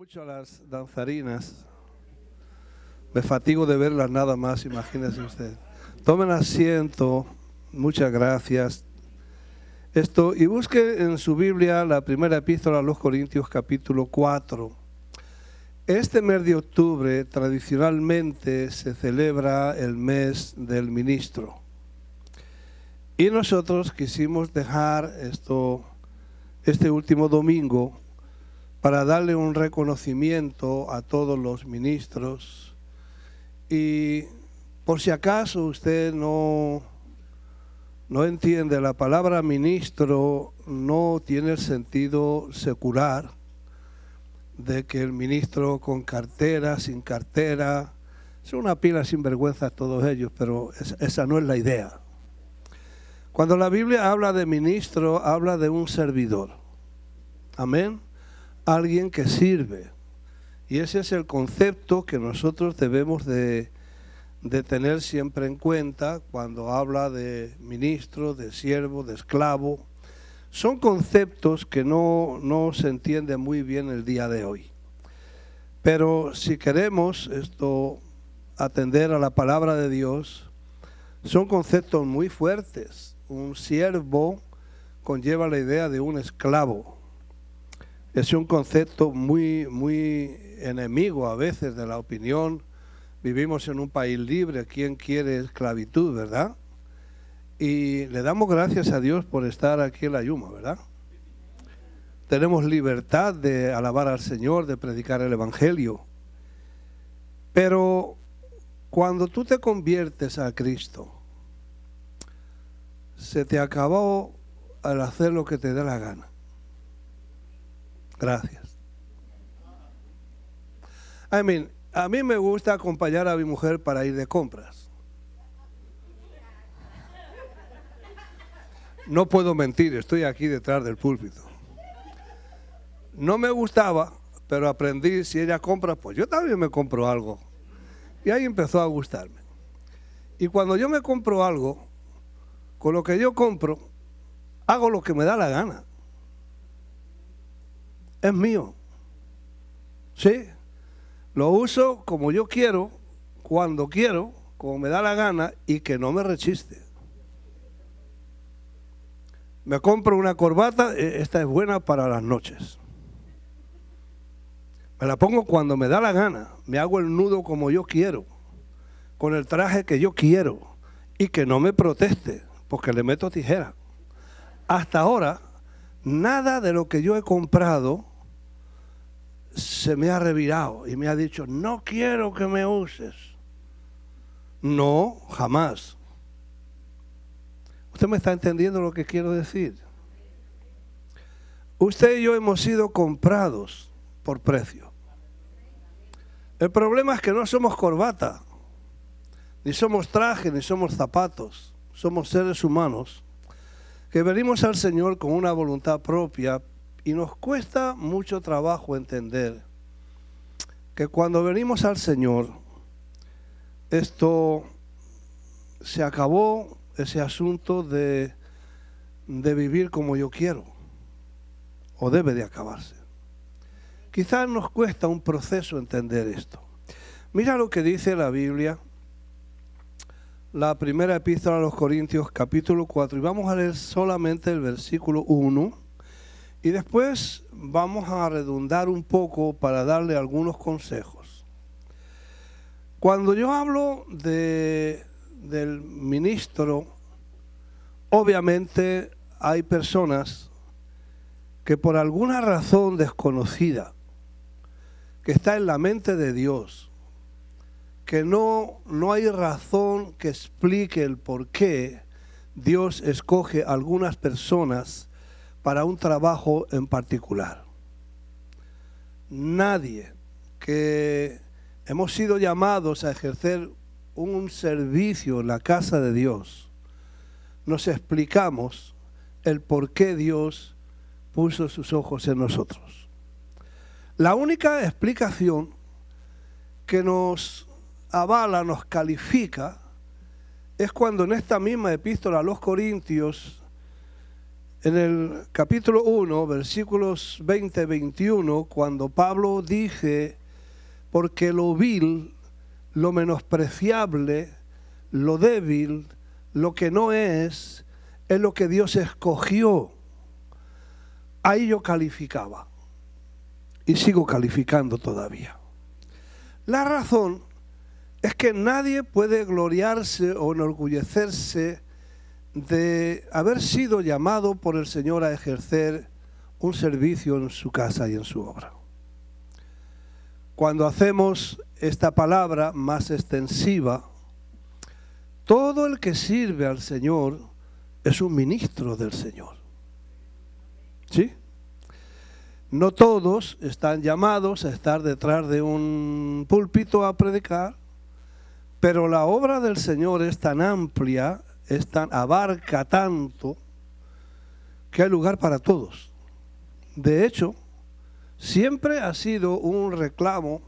Mucho a las danzarinas. Me fatigo de verlas nada más, imagínense usted. Tomen asiento, muchas gracias. Y busque en su Biblia la primera epístola a los Corintios, capítulo 4. Este mes de octubre tradicionalmente se celebra el mes del ministro. Y nosotros quisimos dejar este último domingo para darle un reconocimiento a todos los ministros. Y por si acaso usted no entiende, la palabra ministro no tiene el sentido secular de que el ministro con cartera, sin cartera, son una pila sin vergüenza todos ellos, pero esa no es la idea. Cuando la Biblia habla de ministro, habla de un servidor. Amén. Alguien que sirve. Y ese es el concepto que nosotros debemos de tener siempre en cuenta cuando habla de ministro, de siervo, de esclavo. Son conceptos que no se entienden muy bien el día de hoy. Pero si queremos atender a la palabra de Dios, son conceptos muy fuertes. Un siervo conlleva la idea de un esclavo. Es un concepto muy enemigo a veces de la opinión. Vivimos en un país libre, ¿quién quiere esclavitud, verdad? Y le damos gracias a Dios por estar aquí en la Yuma, ¿verdad? Tenemos libertad de alabar al Señor, de predicar el Evangelio. Pero cuando tú te conviertes a Cristo, se te acabó al hacer lo que te dé la gana. Gracias. A mí me gusta acompañar a mi mujer para ir de compras. No puedo mentir, estoy aquí detrás del púlpito. No me gustaba, pero aprendí, si ella compra, pues yo también me compro algo. Y ahí empezó a gustarme. Y cuando yo me compro algo, con lo que yo compro, hago lo que me da la gana. Es mío. Sí. Lo uso como yo quiero, cuando quiero, como me da la gana y que no me rechiste. Me compro una corbata, esta es buena para las noches. Me la pongo cuando me da la gana, me hago el nudo como yo quiero, con el traje que yo quiero y que no me proteste, porque le meto tijera. Hasta ahora, nada de lo que yo he comprado se me ha revirado y me ha dicho, no quiero que me uses. No, jamás. ¿Usted me está entendiendo lo que quiero decir? Usted y yo hemos sido comprados por precio. El problema es que no somos corbata, ni somos traje, ni somos zapatos. Somos seres humanos que venimos al Señor con una voluntad propia. Y nos cuesta mucho trabajo entender que cuando venimos al Señor, se acabó ese asunto de vivir como yo quiero, o debe de acabarse. Quizás nos cuesta un proceso entender esto. Mira lo que dice la Biblia, la primera epístola a los Corintios, capítulo 4, y vamos a leer solamente el versículo 1. Y después vamos a redundar un poco para darle algunos consejos. Cuando yo hablo del ministro, obviamente hay personas que por alguna razón desconocida, que está en la mente de Dios, que no hay razón que explique el por qué Dios escoge a algunas personas para un trabajo en particular. Nadie que hemos sido llamados a ejercer un servicio en la casa de Dios, nos explicamos el por qué Dios puso sus ojos en nosotros. La única explicación que nos avala, nos califica, es cuando en esta misma epístola a los Corintios en el capítulo 1, versículos 20-21, cuando Pablo dice, porque lo vil, lo menospreciable, lo débil, lo que no es lo que Dios escogió. Ahí yo calificaba y sigo calificando todavía. La razón es que nadie puede gloriarse o enorgullecerse de haber sido llamado por el Señor a ejercer un servicio en su casa y en su obra. Cuando hacemos esta palabra más extensiva, todo el que sirve al Señor es un ministro del Señor. ¿Sí? No todos están llamados a estar detrás de un púlpito a predicar, pero la obra del Señor es tan amplia, abarca tanto, que hay lugar para todos. De hecho, siempre ha sido un reclamo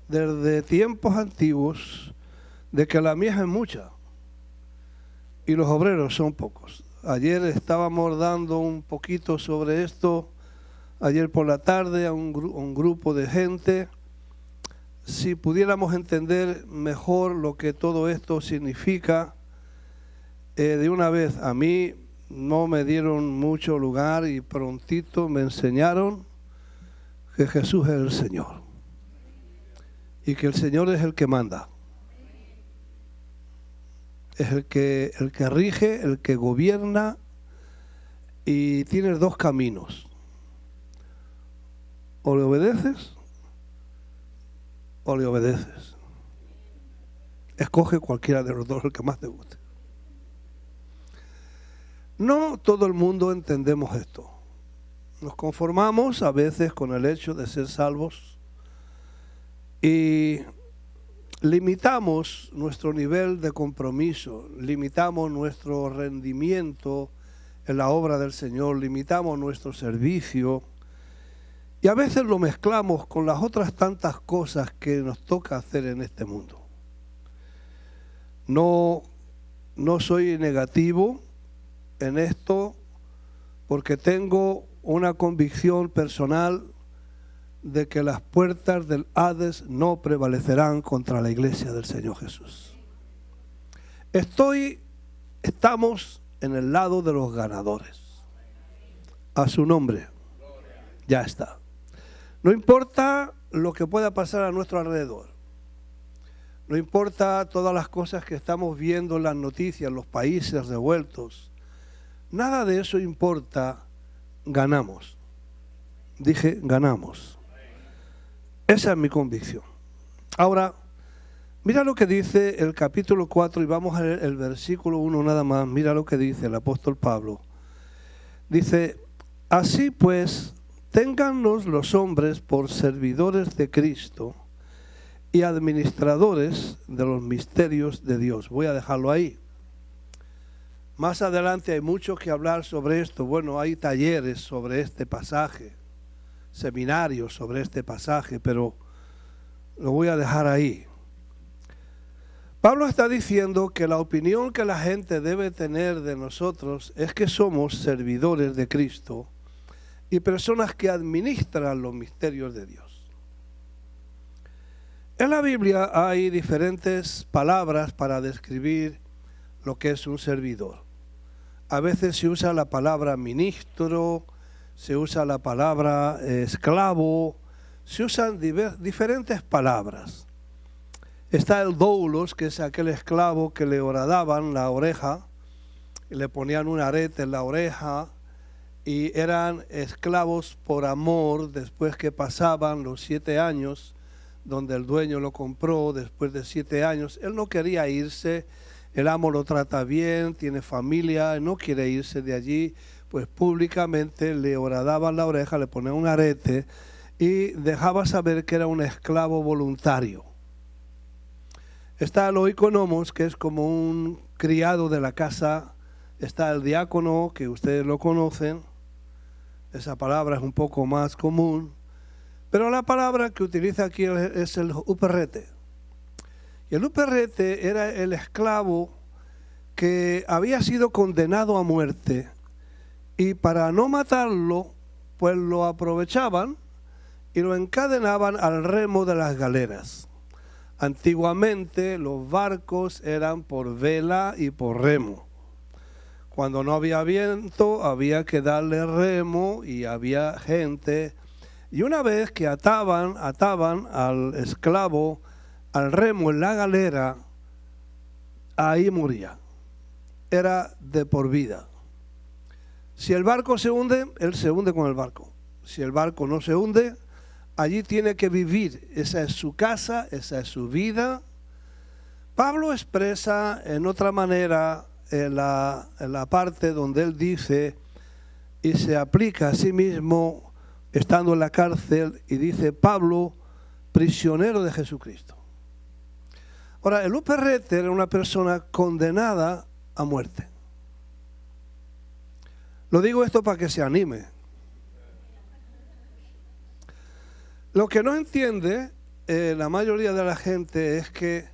desde tiempos antiguos de que la mies es mucha y los obreros son pocos. Ayer estábamos dando un poquito sobre esto, ayer por la tarde, a un grupo de gente. Si pudiéramos entender mejor lo que todo esto significa, de una vez, a mí no me dieron mucho lugar y prontito me enseñaron que Jesús es el Señor y que el Señor es el que manda. Es el que rige, el que gobierna, y tienes dos caminos. O le obedeces o le obedeces. Escoge cualquiera de los dos, el que más te guste. No todo el mundo entendemos esto. Nos conformamos a veces con el hecho de ser salvos y limitamos nuestro nivel de compromiso, limitamos nuestro rendimiento en la obra del Señor, limitamos nuestro servicio y a veces lo mezclamos con las otras tantas cosas que nos toca hacer en este mundo. No soy negativo en esto porque tengo una convicción personal de que las puertas del Hades no prevalecerán contra la iglesia del Señor Jesús. Estamos en el lado de los ganadores. A su nombre. Ya está. No importa lo que pueda pasar a nuestro alrededor. No importa todas las cosas que estamos viendo en las noticias, los países revueltos. Nada de eso importa. Ganamos. Dije, ganamos. Esa es mi convicción. Ahora, mira lo que dice el capítulo 4 y vamos a leer el versículo 1 nada más. Mira lo que dice el apóstol Pablo. Dice, así pues, téngannos los hombres por servidores de Cristo y administradores de los misterios de Dios. Voy a dejarlo ahí. Más adelante hay mucho que hablar sobre esto. Bueno, hay talleres sobre este pasaje, seminarios sobre este pasaje, pero lo voy a dejar ahí. Pablo está diciendo que la opinión que la gente debe tener de nosotros es que somos servidores de Cristo y personas que administran los misterios de Dios. En la Biblia hay diferentes palabras para describir lo que es un servidor. A veces se usa la palabra ministro, se usa la palabra esclavo, se usan diferentes palabras. Está el doulos, que es aquel esclavo que le horadaban la oreja, y le ponían un arete en la oreja, y eran esclavos por amor después que pasaban los 7 años, donde el dueño lo compró. Después de 7 años, él no quería irse, el amo lo trata bien, tiene familia, no quiere irse de allí, pues públicamente le horadaban la oreja, le ponían un arete y dejaba saber que era un esclavo voluntario. Está el oikonomos, que es como un criado de la casa. Está el diácono, que ustedes lo conocen. Esa palabra es un poco más común. Pero la palabra que utiliza aquí es el uperrete. Y el uperrete era el esclavo que había sido condenado a muerte y para no matarlo, pues lo aprovechaban y lo encadenaban al remo de las galeras. Antiguamente los barcos eran por vela y por remo. Cuando no había viento había que darle remo y había gente. Y una vez que ataban al esclavo al remo en la galera, ahí moría. Era de por vida. Si el barco se hunde, él se hunde con el barco. Si el barco no se hunde, allí tiene que vivir. Esa es su casa, esa es su vida. Pablo expresa en otra manera en la parte donde él dice y se aplica a sí mismo estando en la cárcel y dice: Pablo, prisionero de Jesucristo. Ahora, el Uperrete era una persona condenada a muerte. Lo digo esto para que se anime. Lo que no entiende la mayoría de la gente es que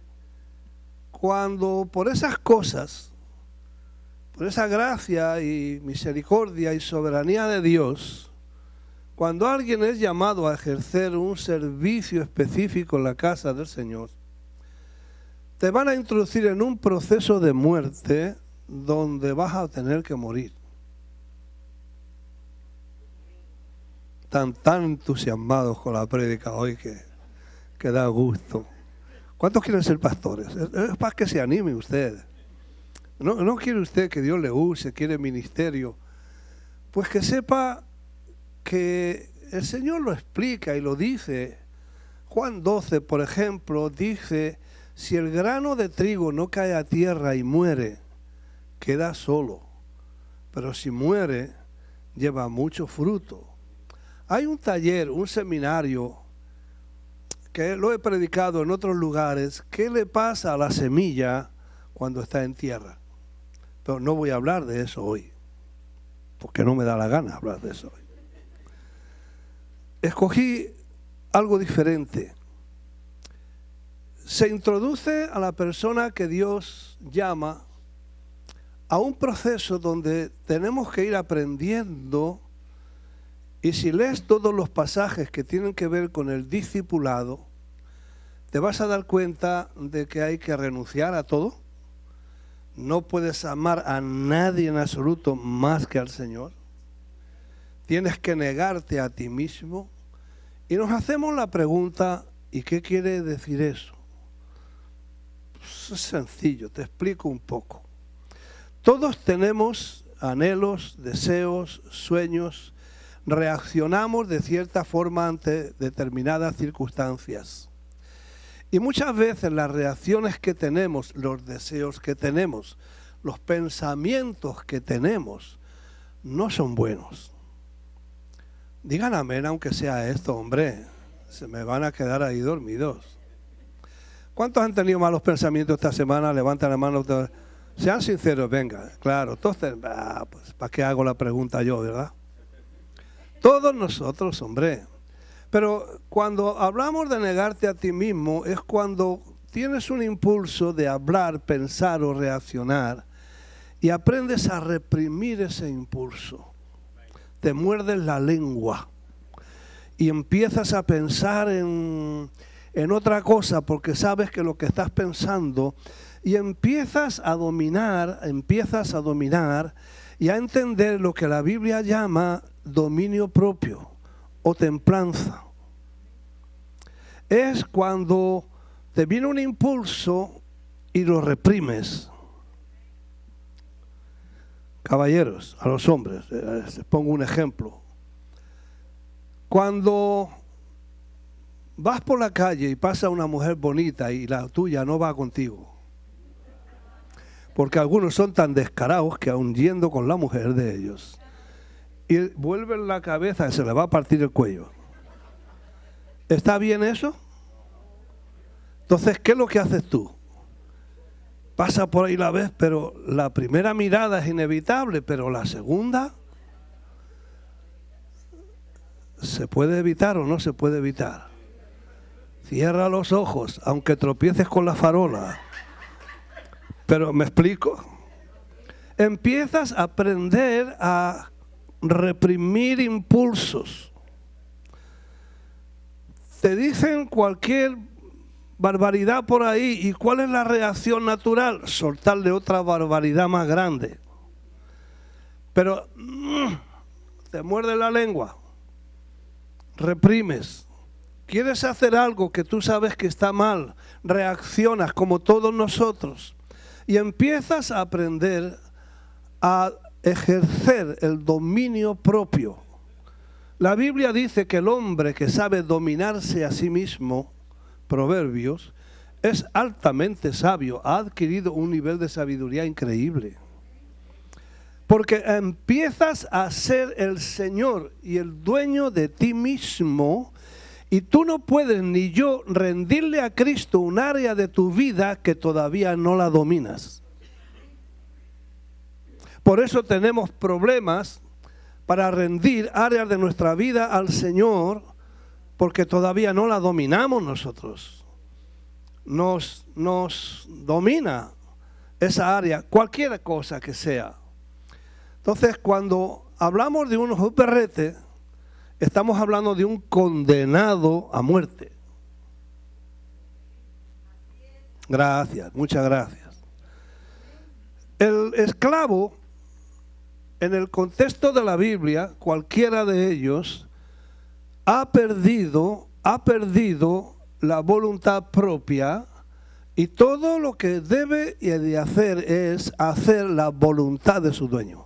cuando por esas cosas, por esa gracia y misericordia y soberanía de Dios, cuando alguien es llamado a ejercer un servicio específico en la casa del Señor, te van a introducir en un proceso de muerte donde vas a tener que morir. Tan entusiasmados con la prédica hoy que da gusto. ¿Cuántos quieren ser pastores? Es para que se anime usted. No quiere usted que Dios le use, quiere ministerio. Pues que sepa que el Señor lo explica y lo dice. Juan 12, por ejemplo, dice: si el grano de trigo no cae a tierra y muere, queda solo. Pero si muere, lleva mucho fruto. Hay un taller, un seminario, que lo he predicado en otros lugares. ¿Qué le pasa a la semilla cuando está en tierra? Pero no voy a hablar de eso hoy, porque no me da la gana hablar de eso hoy. Escogí algo diferente. Se introduce a la persona que Dios llama a un proceso donde tenemos que ir aprendiendo. Y si lees todos los pasajes que tienen que ver con el discipulado, te vas a dar cuenta de que hay que renunciar a todo. No puedes amar a nadie en absoluto más que al Señor. Tienes que negarte a ti mismo. Y nos hacemos la pregunta: ¿y qué quiere decir eso? Pues es sencillo, te explico un poco. Todos tenemos anhelos, deseos, sueños. Reaccionamos de cierta forma ante determinadas circunstancias. Y muchas veces las reacciones que tenemos, los deseos que tenemos, los pensamientos que tenemos, no son buenos. Digan amén, aunque sea esto, hombre. Se me van a quedar ahí dormidos. ¿Cuántos han tenido malos pensamientos esta semana? Levanten la mano. Sean sinceros, venga. Claro, entonces, pues, ¿para qué hago la pregunta yo, verdad? Todos nosotros, hombre. Pero cuando hablamos de negarte a ti mismo, es cuando tienes un impulso de hablar, pensar o reaccionar y aprendes a reprimir ese impulso. Te muerdes la lengua y empiezas a pensar en otra cosa porque sabes que lo que estás pensando, y empiezas a dominar y a entender lo que la Biblia llama dominio propio o templanza. Es cuando te viene un impulso y lo reprimes. Caballeros, a los hombres, les pongo un ejemplo. Cuando vas por la calle y pasa una mujer bonita y la tuya no va contigo, porque algunos son tan descarados que aun yendo con la mujer de ellos, y vuelven la cabeza y se le va a partir el cuello. ¿Está bien eso? Entonces, ¿qué es lo que haces tú? Pasa por ahí la vez, pero la primera mirada es inevitable, pero la segunda, ¿se puede evitar o no se puede evitar? Cierra los ojos, aunque tropieces con la farola. Pero, ¿me explico? Empiezas a aprender a reprimir impulsos. Te dicen cualquier barbaridad por ahí, ¿y cuál es la reacción natural? Soltarle otra barbaridad más grande. Pero te muerde la lengua, reprimes. Quieres hacer algo que tú sabes que está mal, reaccionas como todos nosotros y empiezas a aprender a ejercer el dominio propio. La Biblia dice que el hombre que sabe dominarse a sí mismo, Proverbios, es altamente sabio, ha adquirido un nivel de sabiduría increíble. Porque empiezas a ser el Señor y el dueño de ti mismo, y tú no puedes ni yo rendirle a Cristo un área de tu vida que todavía no la dominas. Por eso tenemos problemas para rendir áreas de nuestra vida al Señor, porque todavía no la dominamos nosotros. Nos domina esa área, cualquier cosa que sea. Entonces, cuando hablamos de un perrete, estamos hablando de un condenado a muerte. Gracias, muchas gracias. El esclavo, en el contexto de la Biblia, cualquiera de ellos ha perdido la voluntad propia, y todo lo que debe de hacer es hacer la voluntad de su dueño.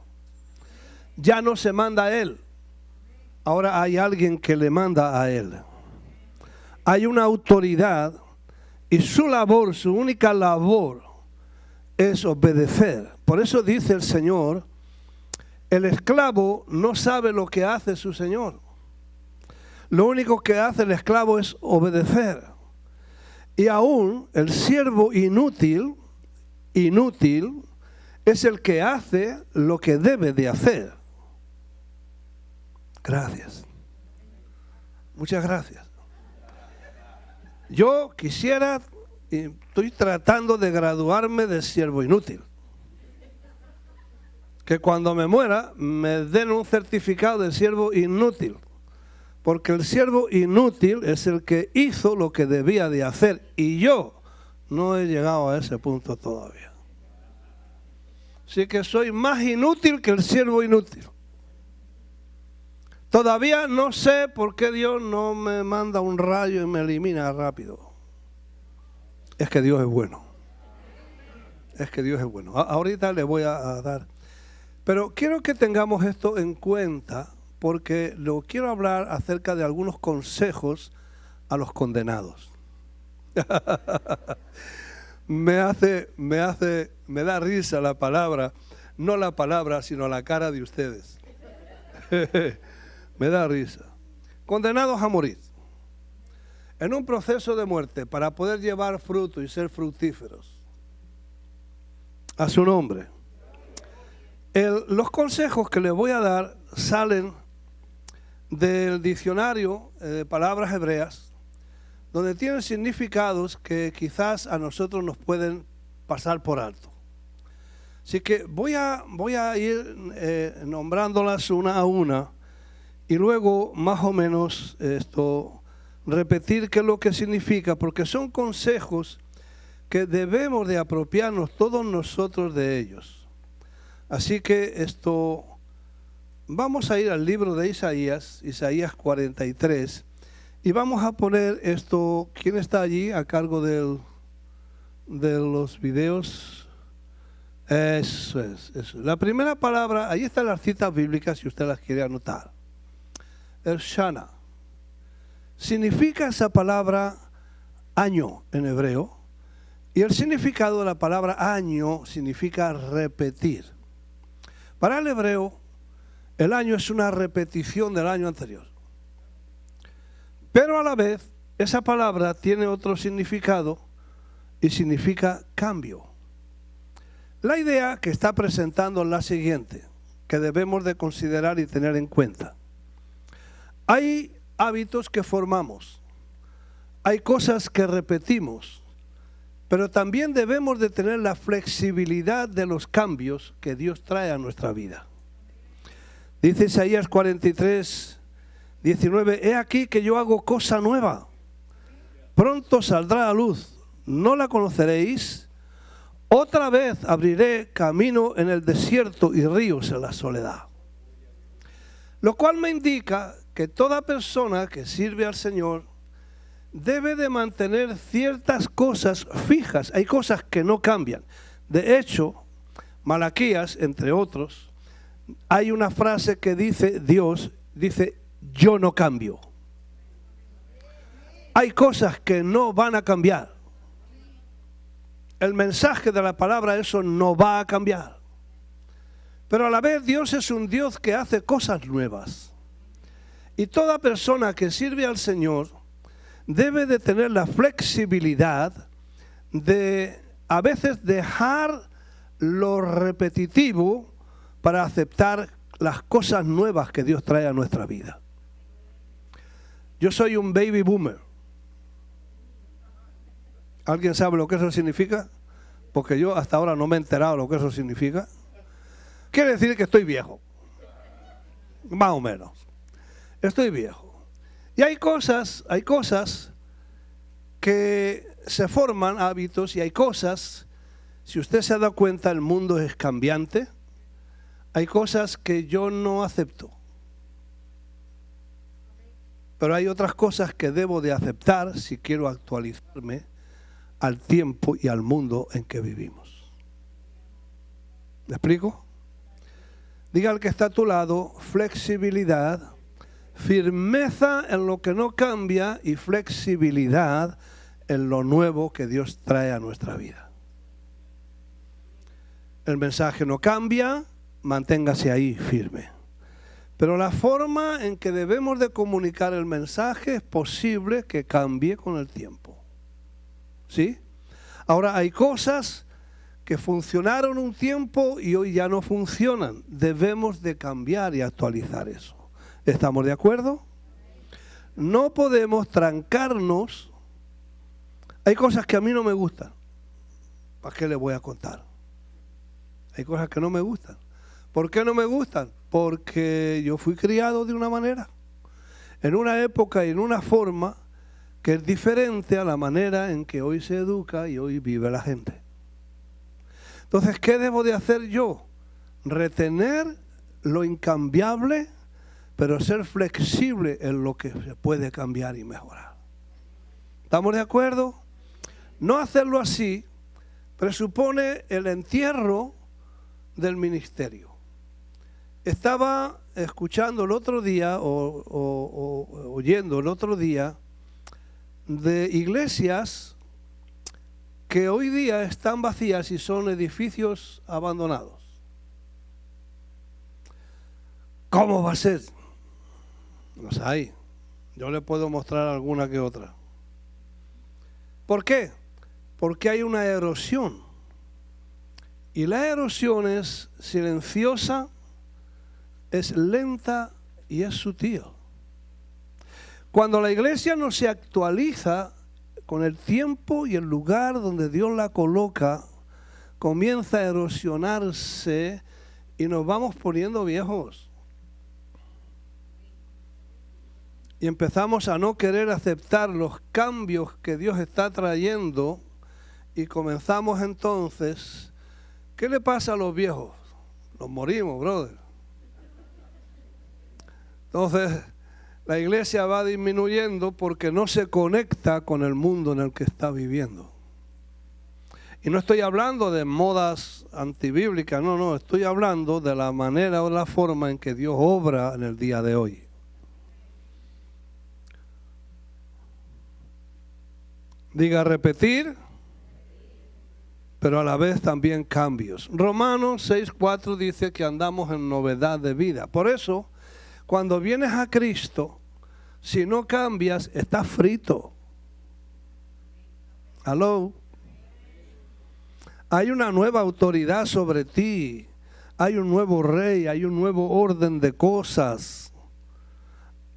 Ya no se manda a él. Ahora hay alguien que le manda a él. Hay una autoridad y su labor, su única labor es obedecer. Por eso dice el Señor, el esclavo no sabe lo que hace su Señor. Lo único que hace el esclavo es obedecer. Y aún el siervo inútil es el que hace lo que debe de hacer. Gracias. Muchas gracias. Yo quisiera, estoy tratando de graduarme de siervo inútil. Que cuando me muera me den un certificado de siervo inútil. Porque el siervo inútil es el que hizo lo que debía de hacer. Y yo no he llegado a ese punto todavía. Así que soy más inútil que el siervo inútil. Todavía no sé por qué Dios no me manda un rayo y me elimina rápido. Es que Dios es bueno. Es que Dios es bueno. Ahorita le voy a dar. Pero quiero que tengamos esto en cuenta, porque lo quiero hablar acerca de algunos consejos a los condenados. Me da risa la palabra, no la palabra, sino la cara de ustedes. Me da risa. Condenados a morir. En un proceso de muerte para poder llevar fruto y ser fructíferos. A su nombre. Los consejos que les voy a dar salen del diccionario de palabras hebreas, donde tienen significados que quizás a nosotros nos pueden pasar por alto. Así que voy a ir nombrándolas una a una y luego más o menos repetir qué es lo que significa, porque son consejos que debemos de apropiarnos todos nosotros de ellos. Así que vamos a ir al libro de Isaías 43, y vamos a poner esto. ¿Quién está allí a cargo de los videos? Eso es. La primera palabra, ahí están las citas bíblicas si usted las quiere anotar. El Shana. Significa esa palabra año en hebreo, y el significado de la palabra año significa repetir. Para el hebreo, el año es una repetición del año anterior. Pero a la vez, esa palabra tiene otro significado y significa cambio. La idea que está presentando es la siguiente, que debemos de considerar y tener en cuenta. Hay hábitos que formamos, hay cosas que repetimos, pero también debemos de tener la flexibilidad de los cambios que Dios trae a nuestra vida. Dice Isaías 43, 19, he aquí que yo hago cosa nueva. Pronto saldrá a luz, ¿no la conoceréis? Otra vez abriré camino en el desierto y ríos en la soledad. Lo cual me indica que toda persona que sirve al Señor debe de mantener ciertas cosas fijas. Hay cosas que no cambian. De hecho, Malaquías, entre otros, hay una frase que dice Dios, dice, yo no cambio. Hay cosas que no van a cambiar. El mensaje de la palabra, eso no va a cambiar. Pero a la vez Dios es un Dios que hace cosas nuevas. Y toda persona que sirve al Señor debe de tener la flexibilidad de a veces dejar lo repetitivo para aceptar las cosas nuevas que Dios trae a nuestra vida. Yo soy un baby boomer. ¿Alguien sabe lo que eso significa? Porque yo hasta ahora no me he enterado lo que eso significa. Quiere decir que estoy viejo. Más o menos. Estoy viejo. Y hay cosas que se forman hábitos y hay cosas, si usted se ha dado cuenta, el mundo es cambiante. Hay cosas que yo no acepto. Pero hay otras cosas que debo de aceptar si quiero actualizarme al tiempo y al mundo en que vivimos. ¿Me explico? Diga al que está a tu lado, flexibilidad, firmeza en lo que no cambia y flexibilidad en lo nuevo que Dios trae a nuestra vida. El mensaje no cambia, manténgase ahí firme. Pero la forma en que debemos de comunicar el mensaje es posible que cambie con el tiempo. ¿Sí? Ahora hay cosas que funcionaron un tiempo y hoy ya no funcionan. Debemos de cambiar y actualizar eso. ¿Estamos de acuerdo? No podemos trancarnos. Hay cosas que a mí no me gustan. ¿Para qué les voy a contar? Hay cosas que no me gustan. ¿Por qué no me gustan? Porque yo fui criado de una manera, en una época y en una forma que es diferente a la manera en que hoy se educa y hoy vive la gente. Entonces, ¿qué debo de hacer yo? Retener lo incambiable, pero ser flexible en lo que se puede cambiar y mejorar. ¿Estamos de acuerdo? No hacerlo así presupone el entierro del ministerio. Estaba escuchando el otro día o oyendo el otro día de iglesias que hoy día están vacías y son edificios abandonados. ¿Cómo va a ser? Los hay. Yo le puedo mostrar alguna que otra. ¿Por qué? Porque hay una erosión. Y la erosión es silenciosa, es lenta y es sutil. Cuando la iglesia no se actualiza con el tiempo y el lugar donde Dios la coloca, comienza a erosionarse y nos vamos poniendo viejos. Y empezamos a no querer aceptar los cambios que Dios está trayendo y comenzamos entonces, ¿qué le pasa a los viejos? Los morimos, brother. Entonces, la iglesia va disminuyendo porque no se conecta con el mundo en el que está viviendo. Y no estoy hablando de modas antibíblicas, no, estoy hablando de la manera o la forma en que Dios obra en el día de hoy. Diga repetir, pero a la vez también cambios. Romanos 6:4 dice que andamos en novedad de vida. Por eso, cuando vienes a Cristo, si no cambias, estás frito. ¿Aló? Hay una nueva autoridad sobre ti. Hay un nuevo rey, hay un nuevo orden de cosas.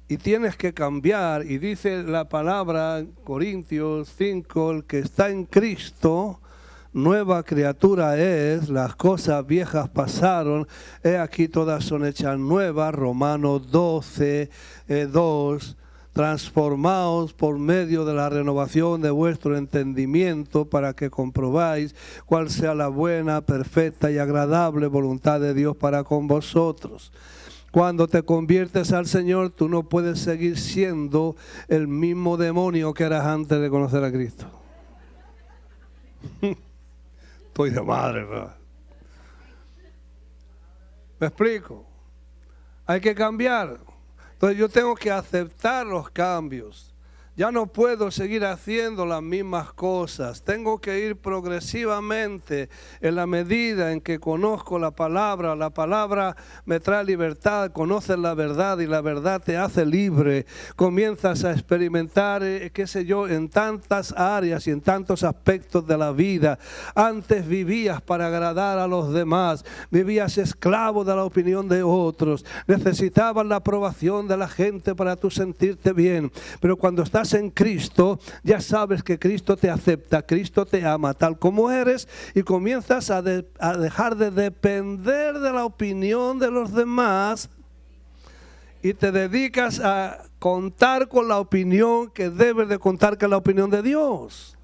Y tienes que cambiar. Y dice la palabra en Corintios 5, el que está en Cristo, nueva criatura es, las cosas viejas pasaron, he aquí todas son hechas nuevas. Romanos 12, 2. Transformaos por medio de la renovación de vuestro entendimiento para que comprobáis cuál sea la buena, perfecta y agradable voluntad de Dios para con vosotros. Cuando te conviertes al Señor, tú no puedes seguir siendo el mismo demonio que eras antes de conocer a Cristo. Estoy de madre, ¿verdad? ¿Me explico? Hay que cambiar. Entonces yo tengo que aceptar los cambios. Ya no puedo seguir haciendo las mismas cosas. Tengo que ir progresivamente en la medida en que conozco la palabra. La palabra me trae libertad, conoces la verdad y la verdad te hace libre. Comienzas a experimentar, qué sé yo, en tantas áreas y en tantos aspectos de la vida. Antes vivías para agradar a los demás, vivías esclavo de la opinión de otros. Necesitabas la aprobación de la gente para tú sentirte bien. Pero cuando estás en Cristo, ya sabes que Cristo te acepta, Cristo te ama tal como eres y comienzas a dejar de depender de la opinión de los demás y te dedicas a contar con la opinión que debes de contar, que es la opinión de Dios.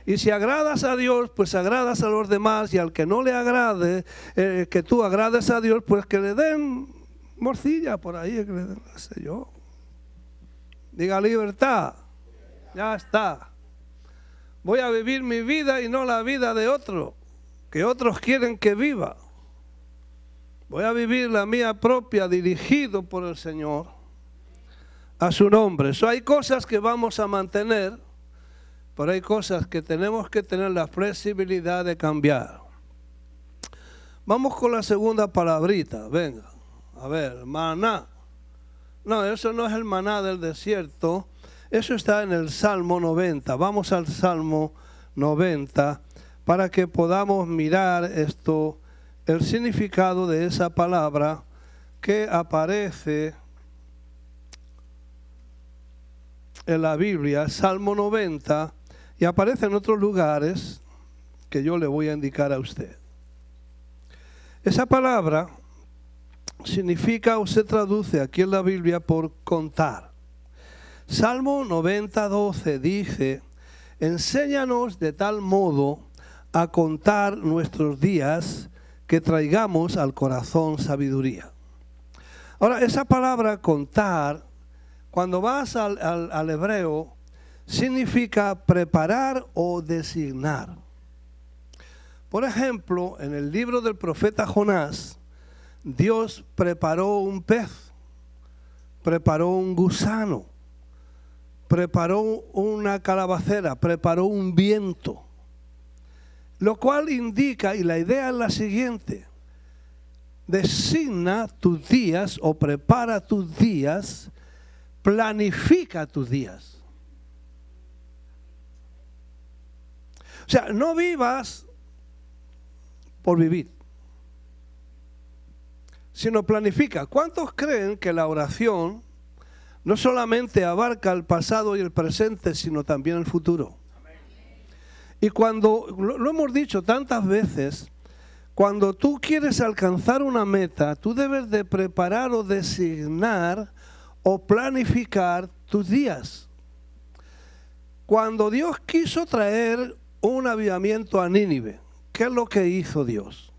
Y si agradas a Dios, pues agradas a los demás, y al que no le agrade, que tú agrades a Dios, pues que le den morcilla por ahí, que le den, no sé yo. Diga libertad. Ya está. Voy a vivir mi vida y no la vida de otro, que otros quieren que viva. Voy a vivir la mía propia, dirigido por el Señor, a su nombre. Hay cosas que vamos a mantener, pero hay cosas que tenemos que tener la flexibilidad de cambiar. Vamos con la segunda palabrita, venga. A ver, maná. No, eso no es el maná del desierto. Eso está en el Salmo 90. Vamos al Salmo 90 para que podamos mirar esto, el significado de esa palabra que aparece en la Biblia, Salmo 90, y aparece en otros lugares que yo le voy a indicar a usted. Esa palabra significa o se traduce aquí en la Biblia por contar. Salmo 90, 12 dice: enséñanos de tal modo a contar nuestros días que traigamos al corazón sabiduría. Ahora, esa palabra contar, cuando vas al hebreo, significa preparar o designar. Por ejemplo, en el libro del profeta Jonás, Dios preparó un pez, preparó un gusano, preparó una calabacera, preparó un viento, lo cual indica, y la idea es la siguiente: designa tus días o prepara tus días, planifica tus días. O sea, no vivas por vivir, sino planifica. ¿Cuántos creen que la oración no solamente abarca el pasado y el presente, sino también el futuro? Y cuando, lo hemos dicho tantas veces, cuando tú quieres alcanzar una meta, tú debes de preparar o designar o planificar tus días. Cuando Dios quiso traer un avivamiento a Nínive, ¿qué es lo que hizo Dios?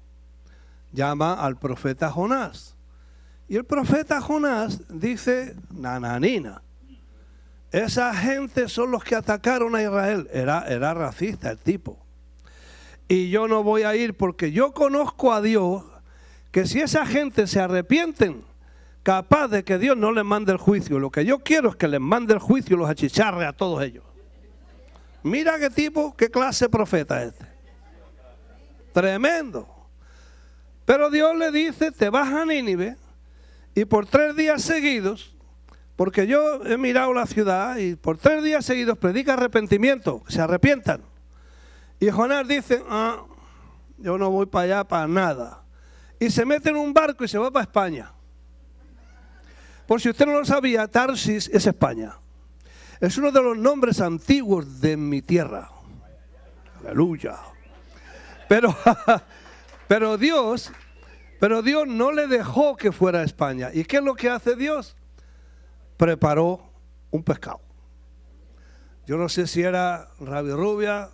Llama al profeta Jonás. Y el profeta Jonás dice: nananina, esa gente son los que atacaron a Israel. Era racista el tipo. Y yo no voy a ir porque yo conozco a Dios, que si esa gente se arrepienten, capaz de que Dios no les mande el juicio. Lo que yo quiero es que les mande el juicio y los achicharre a todos ellos. Mira qué tipo, qué clase de profeta es este. Tremendo. Pero Dios le dice: te vas a Nínive y por 3 días seguidos, porque yo he mirado la ciudad, y por 3 días seguidos predica arrepentimiento, que se arrepientan. Y Jonás dice: yo no voy para allá para nada. Y se mete en un barco y se va para España. Por si usted no lo sabía, Tarsis es España. Es uno de los nombres antiguos de mi tierra. Aleluya. Pero, pero Dios no le dejó que fuera a España. ¿Y qué es lo que hace Dios? Preparó un pescado. Yo no sé si era rabirrubia,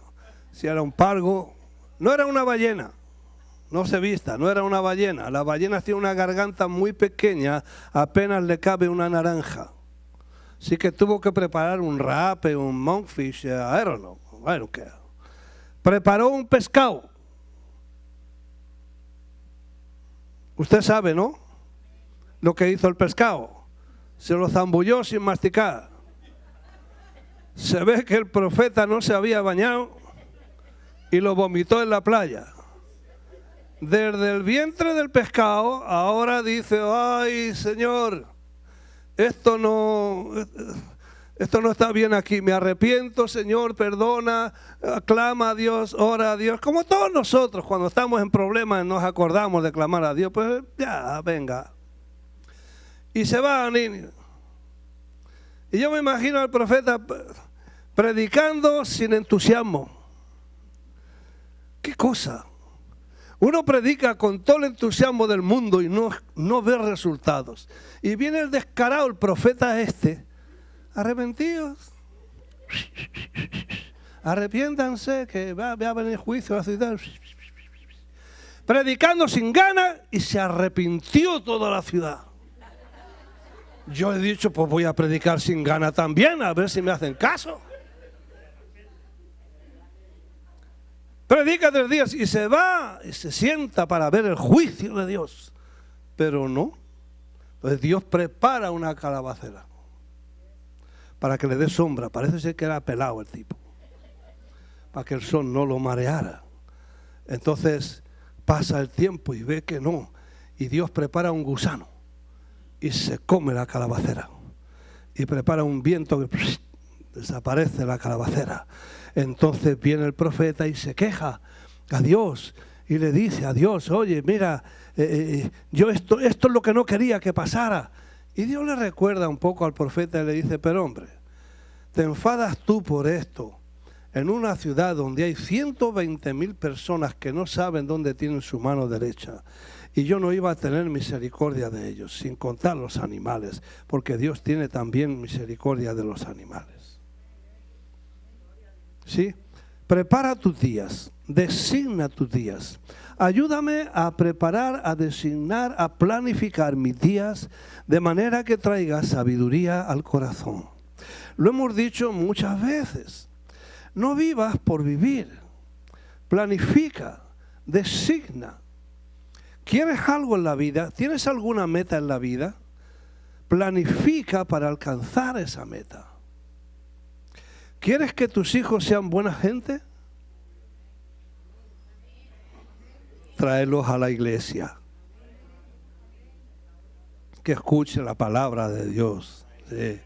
si era un pargo. No era una ballena. No se vista, no era una ballena. La ballena tiene una garganta muy pequeña, apenas le cabe una naranja. Así que tuvo que preparar un rape, un monkfish, I don't know, I don't care. Preparó un pescado. Usted sabe, ¿no? Lo que hizo el pescado. Se lo zambulló sin masticar. Se ve que el profeta no se había bañado y lo vomitó en la playa. Desde el vientre del pescado, ahora dice, ay Señor, esto no está bien aquí, me arrepiento Señor, perdona, clama a Dios, ora a Dios, como todos nosotros cuando estamos en problemas nos acordamos de clamar a Dios, pues ya, venga. Y se va a Nínive. Y yo me imagino al profeta predicando sin entusiasmo. ¿Qué cosa? Uno predica con todo el entusiasmo del mundo y no ve resultados. Y viene el descarado, el profeta arrepentidos. Arrepiéntanse que va a venir juicio a la ciudad. Predicando sin ganas y se arrepintió toda la ciudad. Yo he dicho, pues voy a predicar sin ganas también, a ver si me hacen caso. Predica 3 días y se va y se sienta para ver el juicio de Dios. Pero no. Pues Dios prepara una calabacera para que le dé sombra. Parece ser que era pelado el tipo. Para que el sol no lo mareara. Entonces pasa el tiempo y ve que no. Y Dios prepara un gusano y se come la calabacera. Y prepara un viento que desaparece la calabacera. Entonces viene el profeta y se queja a Dios y le dice a Dios, oye, mira, yo esto es lo que no quería que pasara. Y Dios le recuerda un poco al profeta y le dice, pero hombre, te enfadas tú por esto en una ciudad donde hay 120,000 personas que no saben dónde tienen su mano derecha. Y yo no iba a tener misericordia de ellos, sin contar los animales, porque Dios tiene también misericordia de los animales. ¿Sí? Prepara tus días, designa tus días. Ayúdame a preparar, a designar, a planificar mis días de manera que traiga sabiduría al corazón. Lo hemos dicho muchas veces. No vivas por vivir. Planifica, designa. ¿Quieres algo en la vida? ¿Tienes alguna meta en la vida? Planifica para alcanzar esa meta. ¿Quieres que tus hijos sean buena gente? Tráelos a la iglesia. Que escuchen la palabra de Dios. Sí.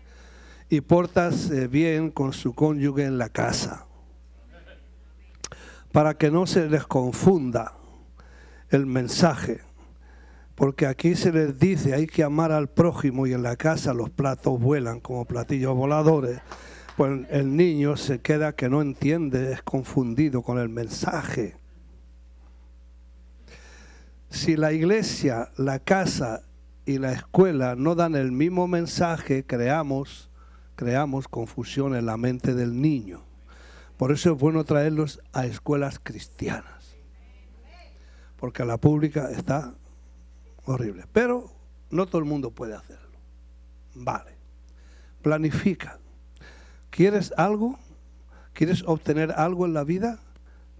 Y pórtase bien con su cónyuge en la casa. Para que no se les confunda el mensaje. Porque aquí se les dice, hay que amar al prójimo y en la casa los platos vuelan como platillos voladores. Pues el niño se queda que no entiende, es confundido con el mensaje. Si la iglesia, la casa y la escuela no dan el mismo mensaje, creamos confusión en la mente del niño. Por eso es bueno traerlos a escuelas cristianas. Porque la pública está horrible. Pero no todo el mundo puede hacerlo. Vale. Planifica. ¿Quieres algo? ¿Quieres obtener algo en la vida?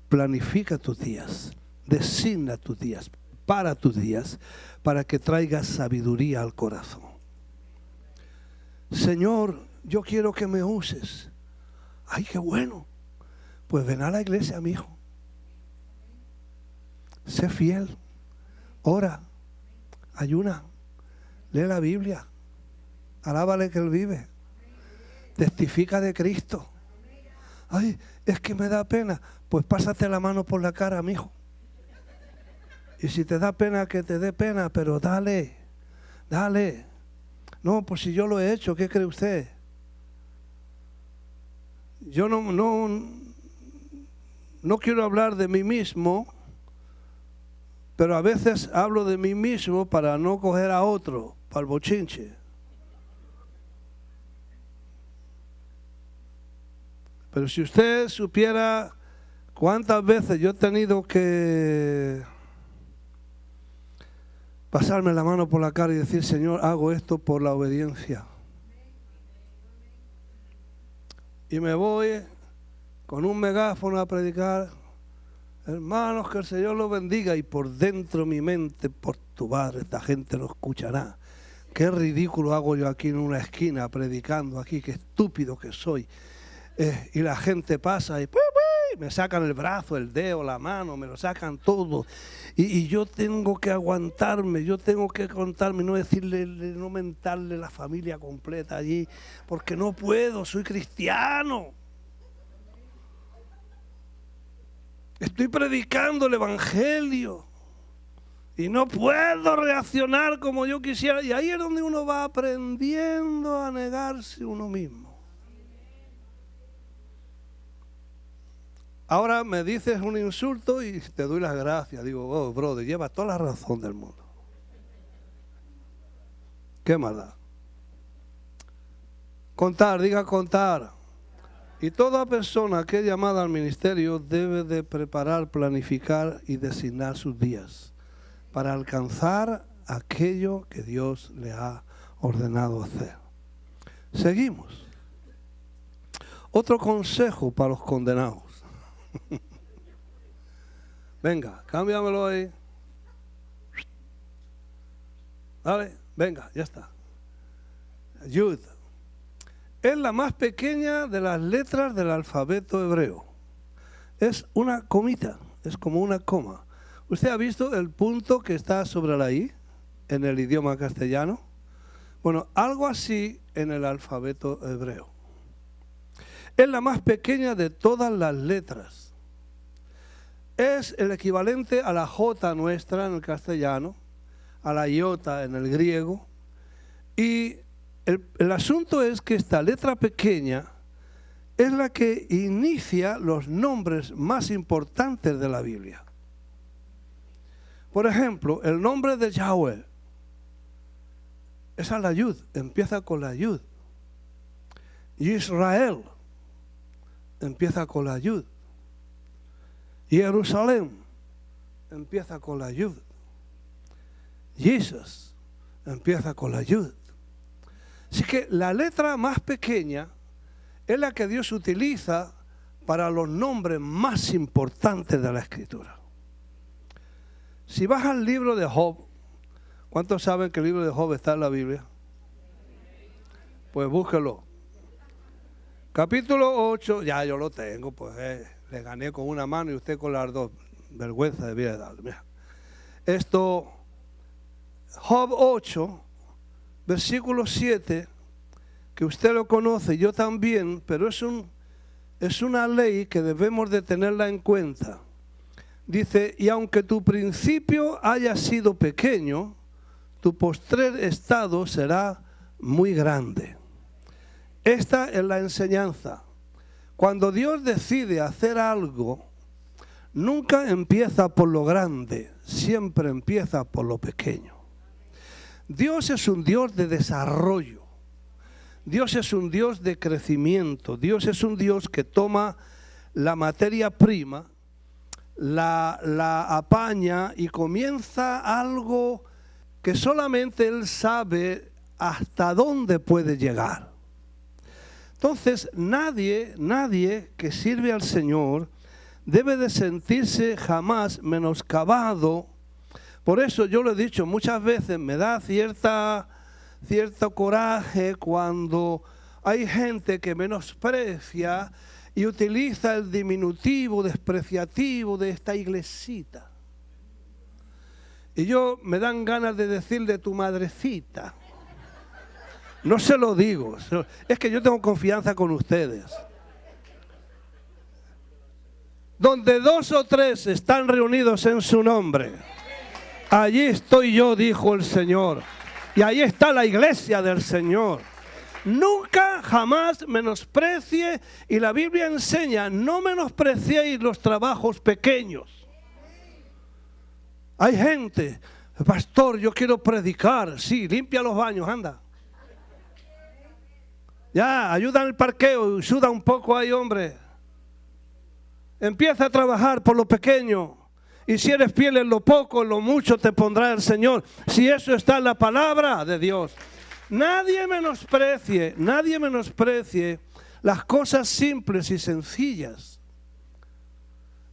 Planifica tus días, designa tus días, para tus días, para que traigas sabiduría al corazón. Señor, yo quiero que me uses. Ay, qué bueno. Pues ven a la iglesia, mi hijo. Sé fiel, ora, ayuna, lee la Biblia, alábale que Él vive. Testifica de Cristo. Ay, es que me da pena. Pues pásate la mano por la cara, mijo. Y si te da pena, que te dé pena, pero dale. No, pues si yo lo he hecho, ¿qué cree usted? Yo no quiero hablar de mí mismo, pero a veces hablo de mí mismo para no coger a otro, para el bochinche. Pero si usted supiera cuántas veces yo he tenido que pasarme la mano por la cara y decir, Señor, hago esto por la obediencia. Y me voy con un megáfono a predicar, hermanos, que el Señor los bendiga, y por dentro mi mente, por tu madre, esta gente no escuchará. Qué ridículo hago yo aquí en una esquina predicando aquí, qué estúpido que soy. Y la gente pasa y me sacan el brazo, el dedo, la mano, me lo sacan todo. Y yo tengo que aguantarme, yo tengo que contarme, no decirle, no mentarle la familia completa allí, porque no puedo, soy cristiano. Estoy predicando el Evangelio y no puedo reaccionar como yo quisiera. Y ahí es donde uno va aprendiendo a negarse uno mismo. Ahora me dices un insulto y te doy las gracias. Digo, oh, brother, lleva toda la razón del mundo. Qué maldad. Contar, diga contar. Y toda persona que es llamada al ministerio debe de preparar, planificar y designar sus días para alcanzar aquello que Dios le ha ordenado hacer. Seguimos. Otro consejo para los condenados. Venga, cámbiamelo ahí. Vale, venga, ya está. Yud. Es la más pequeña de las letras del alfabeto hebreo. Es una comita, es como una coma. ¿Usted ha visto el punto que está sobre la I en el idioma castellano? Bueno, algo así en el alfabeto hebreo. Es la más pequeña de todas las letras. Es el equivalente a la J nuestra en el castellano, a la iota en el griego. Y el asunto es que esta letra pequeña es la que inicia los nombres más importantes de la Biblia. Por ejemplo, el nombre de Yahweh, esa es la Yud, empieza con la Yud. Israel, empieza con la Yud. Jerusalén, empieza con la Yud. Jesús, empieza con la Yud. Así que la letra más pequeña es la que Dios utiliza para los nombres más importantes de la Escritura. Si vas al libro de Job, ¿cuántos saben que el libro de Job está en la Biblia? Pues búsquelo. Capítulo 8, ya yo lo tengo, pues le gané con una mano y usted con las dos. Vergüenza debiera darle. Mira. Esto, Job 8, versículo 7, que usted lo conoce, yo también, pero es una ley que debemos de tenerla en cuenta. Dice, y aunque tu principio haya sido pequeño, tu postrer estado será muy grande. Esta es la enseñanza. Cuando Dios decide hacer algo, nunca empieza por lo grande, siempre empieza por lo pequeño. Dios es un Dios de desarrollo. Dios es un Dios de crecimiento. Dios es un Dios que toma la materia prima, la apaña y comienza algo que solamente Él sabe hasta dónde puede llegar. Entonces, nadie que sirve al Señor debe de sentirse jamás menoscabado. Por eso yo lo he dicho muchas veces, me da cierto coraje cuando hay gente que menosprecia y utiliza el diminutivo despreciativo de esta iglesita. Y yo me dan ganas de decirle tu madrecita. No se lo digo, es que yo tengo confianza con ustedes. Donde 2 o 3 están reunidos en su nombre, allí estoy yo, dijo el Señor. Y ahí está la iglesia del Señor. Nunca, jamás menosprecie, y la Biblia enseña, no menospreciéis los trabajos pequeños. Hay gente, pastor, yo quiero predicar. Sí, limpia los baños, anda. Ya, ayuda en el parqueo, ayuda un poco ahí, hombre. Empieza a trabajar por lo pequeño. Y si eres fiel en lo poco, en lo mucho te pondrá el Señor. Si eso está en la palabra de Dios. Nadie menosprecie las cosas simples y sencillas.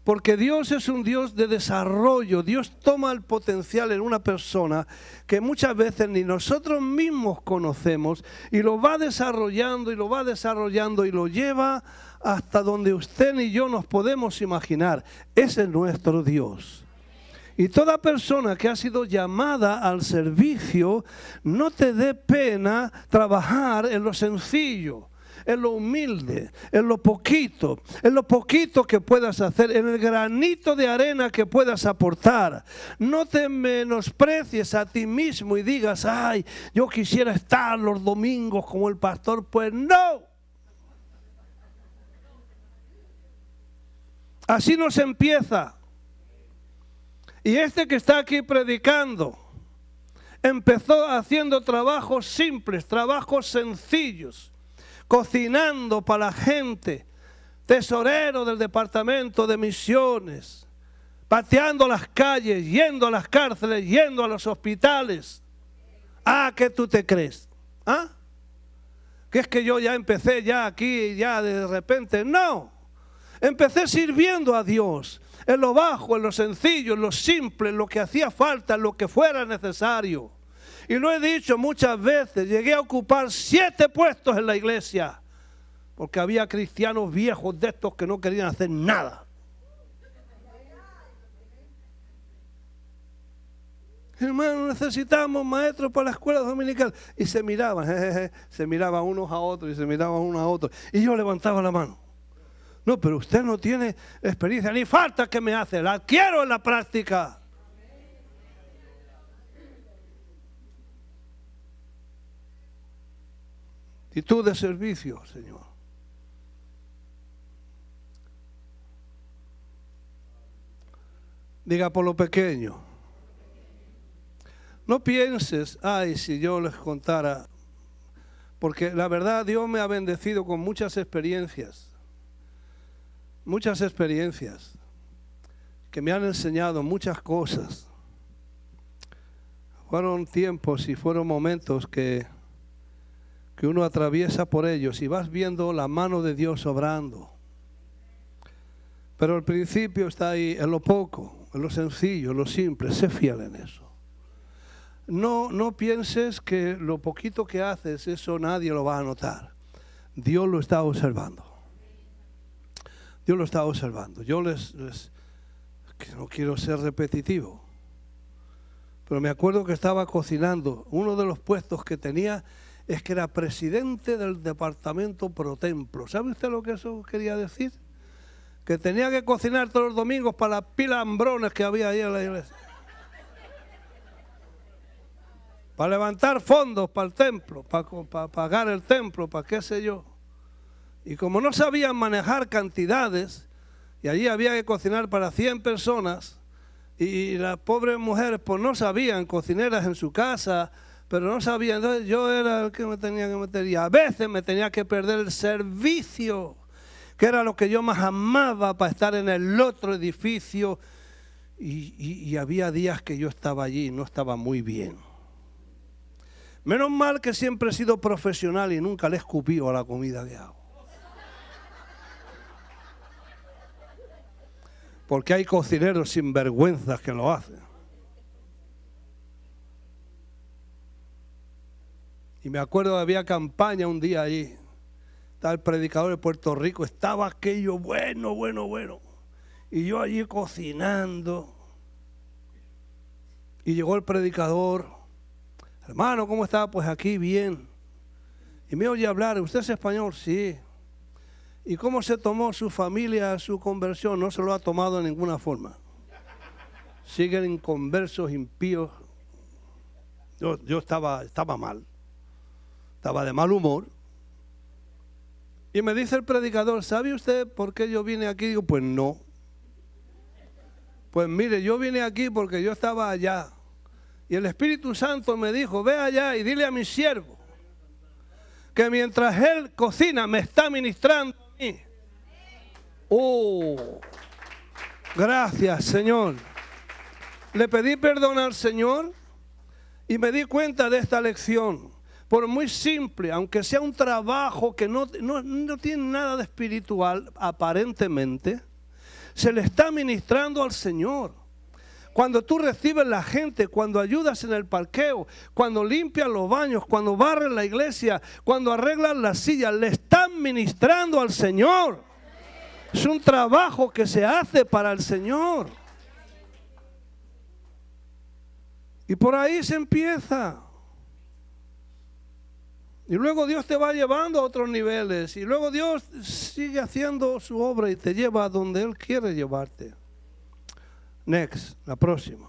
Porque Dios es un Dios de desarrollo. Dios toma el potencial en una persona que muchas veces ni nosotros mismos conocemos y lo va desarrollando y lo va desarrollando y lo lleva hasta donde usted ni yo nos podemos imaginar. Ese es nuestro Dios. Y toda persona que ha sido llamada al servicio, no te dé pena trabajar en lo sencillo, en lo humilde, en lo poquito que puedas hacer, en el granito de arena que puedas aportar. No te menosprecies a ti mismo y digas, ay, yo quisiera estar los domingos como el pastor. Pues no. Así no se empieza. Y este que está aquí predicando, empezó haciendo trabajos simples, trabajos sencillos, cocinando para la gente, tesorero del departamento de misiones, pateando las calles, yendo a las cárceles, yendo a los hospitales. Ah, ¿qué tú te crees? ¿Ah? ¿Que es que yo ya empecé ya aquí, ya de repente? No, empecé sirviendo a Dios, en lo bajo, en lo sencillo, en lo simple, en lo que hacía falta, en lo que fuera necesario. Y lo he dicho muchas veces, llegué a ocupar 7 puestos en la iglesia, porque había cristianos viejos de estos que no querían hacer nada. Hermano, necesitamos maestros para la escuela dominical. Y se miraban, se miraban unos a otros y se miraban unos a otros. Y yo levantaba la mano. No, pero usted no tiene experiencia, ni falta que me hace, la adquiero en la práctica. Actitud de servicio, Señor. Diga por lo pequeño. No pienses, ay, si yo les contara, porque la verdad Dios me ha bendecido con muchas experiencias que me han enseñado muchas cosas. Fueron tiempos y fueron momentos que uno atraviesa por ellos y vas viendo la mano de Dios obrando. Pero el principio está ahí, en lo poco, en lo sencillo, en lo simple. Sé fiel en eso. No pienses que lo poquito que haces, eso nadie lo va a notar. Dios lo está observando. Dios lo está observando. Yo que no quiero ser repetitivo, pero me acuerdo que estaba cocinando. Uno de los puestos que tenía es que era presidente del departamento pro templo. ¿Sabe usted lo que eso quería decir? Que tenía que cocinar todos los domingos para las pilas de hambrones que había ahí en la iglesia. Para levantar fondos para el templo, para pagar el templo, para qué sé yo. Y como no sabían manejar cantidades, y allí había que cocinar para 100 personas, y las pobres mujeres pues no sabían, cocineras en su casa, pero no sabían. Entonces yo era el que me tenía que meter, y a veces me tenía que perder el servicio, que era lo que yo más amaba, para estar en el otro edificio, y había días que yo estaba allí y no estaba muy bien. Menos mal que siempre he sido profesional y nunca le he escupido a la comida que hago. Porque hay cocineros sinvergüenzas que lo hacen. Y me acuerdo que había campaña un día allí. Estaba el predicador de Puerto Rico. Estaba aquello bueno. Y yo allí cocinando. Y llegó el predicador. Hermano, ¿cómo está? Pues aquí bien. Y me oye hablar. ¿Usted es español? Sí. ¿Y cómo se tomó su familia su conversión? No se lo ha tomado de ninguna forma. Siguen inconversos, impíos. Yo estaba mal. Estaba de mal humor. Y me dice el predicador, ¿sabe usted por qué yo vine aquí? Digo, pues no. Pues mire, yo vine aquí porque yo estaba allá. Y el Espíritu Santo me dijo, ve allá y dile a mi siervo que mientras él cocina me está ministrando a mí. Oh, gracias, Señor. Le pedí perdón al Señor y me di cuenta de esta lección. Por muy simple, aunque sea un trabajo que no tiene nada de espiritual, aparentemente, se le está ministrando al Señor. Cuando tú recibes la gente, cuando ayudas en el parqueo, cuando limpias los baños, cuando barres la iglesia, cuando arreglas las sillas, le están ministrando al Señor. Es un trabajo que se hace para el Señor. Y por ahí se empieza. Y luego Dios te va llevando a otros niveles. Y luego Dios sigue haciendo su obra y te lleva a donde Él quiere llevarte. Next, la próxima.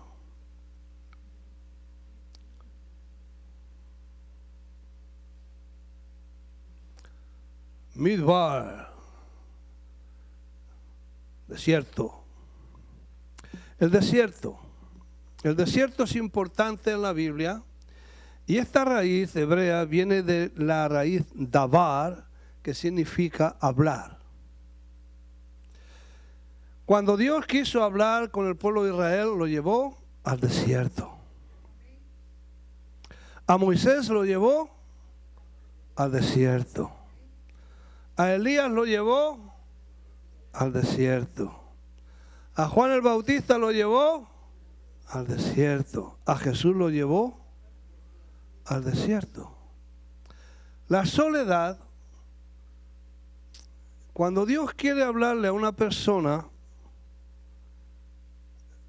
Midbar. Desierto. El desierto. El desierto es importante en la Biblia. Y esta raíz hebrea viene de la raíz davar, que significa hablar. Cuando Dios quiso hablar con el pueblo de Israel, lo llevó al desierto. A Moisés lo llevó al desierto. A Elías lo llevó al desierto. A Juan el Bautista lo llevó al desierto. A Jesús lo llevó al desierto. La soledad, cuando Dios quiere hablarle a una persona,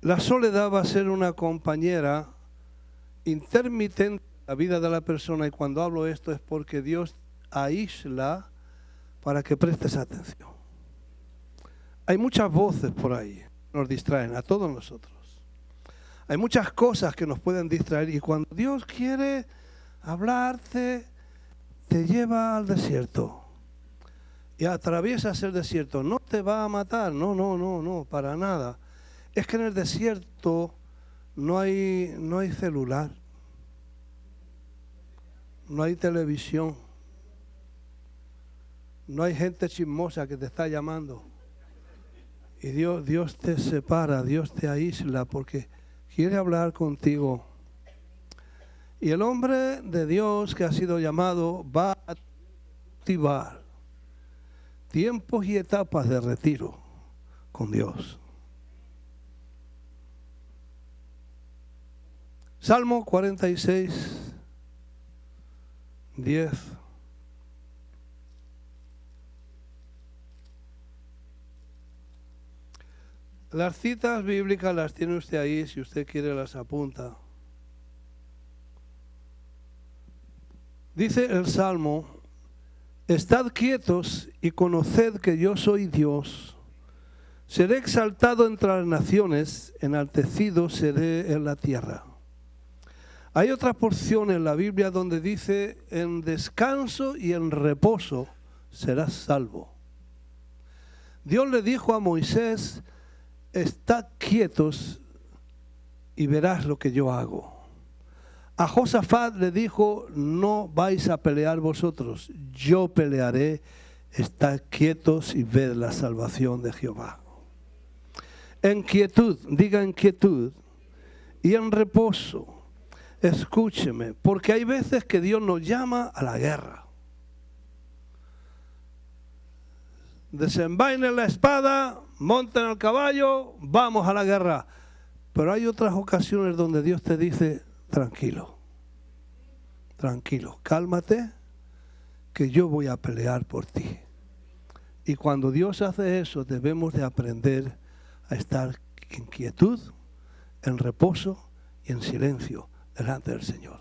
la soledad va a ser una compañera intermitente en la vida de la persona. Y cuando hablo esto es porque Dios aísla para que prestes atención. Hay muchas voces por ahí que nos distraen, a todos nosotros. Hay muchas cosas que nos pueden distraer y cuando Dios quiere hablarte, te lleva al desierto y atraviesas el desierto. No te va a matar, no, para nada. Es que en el desierto no hay celular, no hay televisión, no hay gente chismosa que te está llamando. Y Dios te separa, Dios te aísla porque quiere hablar contigo. Y el hombre de Dios que ha sido llamado va a cultivar tiempos y etapas de retiro con Dios. Salmo 46, 10. Las citas bíblicas las tiene usted ahí, si usted quiere las apunta. Dice el Salmo, estad quietos y conoced que yo soy Dios. Seré exaltado entre las naciones, enaltecido seré en la tierra. Hay otra porción en la Biblia donde dice, en descanso y en reposo serás salvo. Dios le dijo a Moisés, estad quietos y verás lo que yo hago. A Josafat le dijo, no vais a pelear vosotros, yo pelearé, estad quietos y ved la salvación de Jehová. En quietud, diga en quietud, y en reposo, escúcheme, porque hay veces que Dios nos llama a la guerra. Desenvainen la espada, monten al caballo, vamos a la guerra. Pero hay otras ocasiones donde Dios te dice, tranquilo, tranquilo, cálmate, que yo voy a pelear por ti. Y cuando Dios hace eso, debemos de aprender a estar en quietud, en reposo y en silencio delante del Señor.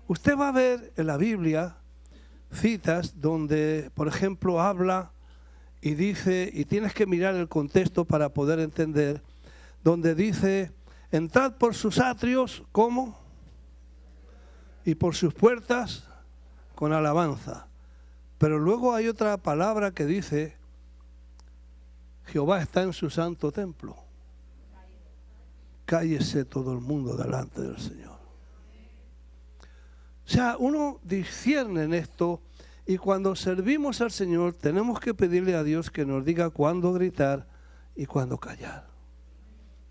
Usted va a ver en la Biblia citas donde, por ejemplo, habla y dice, y tienes que mirar el contexto para poder entender, donde dice, entrad por sus atrios, ¿cómo? Y por sus puertas con alabanza. Pero luego hay otra palabra que dice, Jehová está en su santo templo. cállese todo el mundo delante del Señor. O sea, uno discierne en esto, y cuando servimos al Señor tenemos que pedirle a Dios que nos diga cuándo gritar y cuándo callar.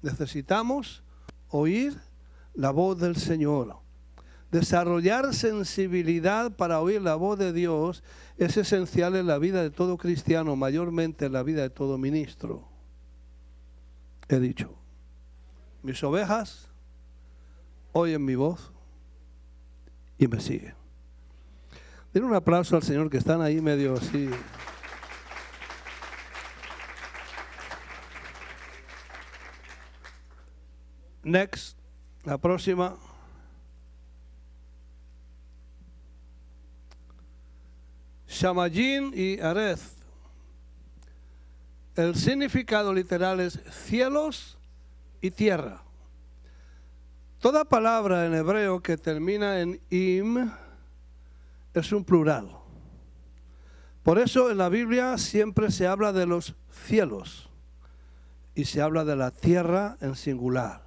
Necesitamos oír la voz del Señor. Desarrollar sensibilidad para oír la voz de Dios es esencial en la vida de todo cristiano, mayormente en la vida de todo ministro. He dicho, mis ovejas oyen mi voz y me siguen. Den un aplauso al Señor, que están ahí medio así. Next, la próxima. Shamayim y Arez. El significado literal es cielos y tierra. Toda palabra en hebreo que termina en im es un plural. Por eso en la Biblia siempre se habla de los cielos y se habla de la tierra en singular.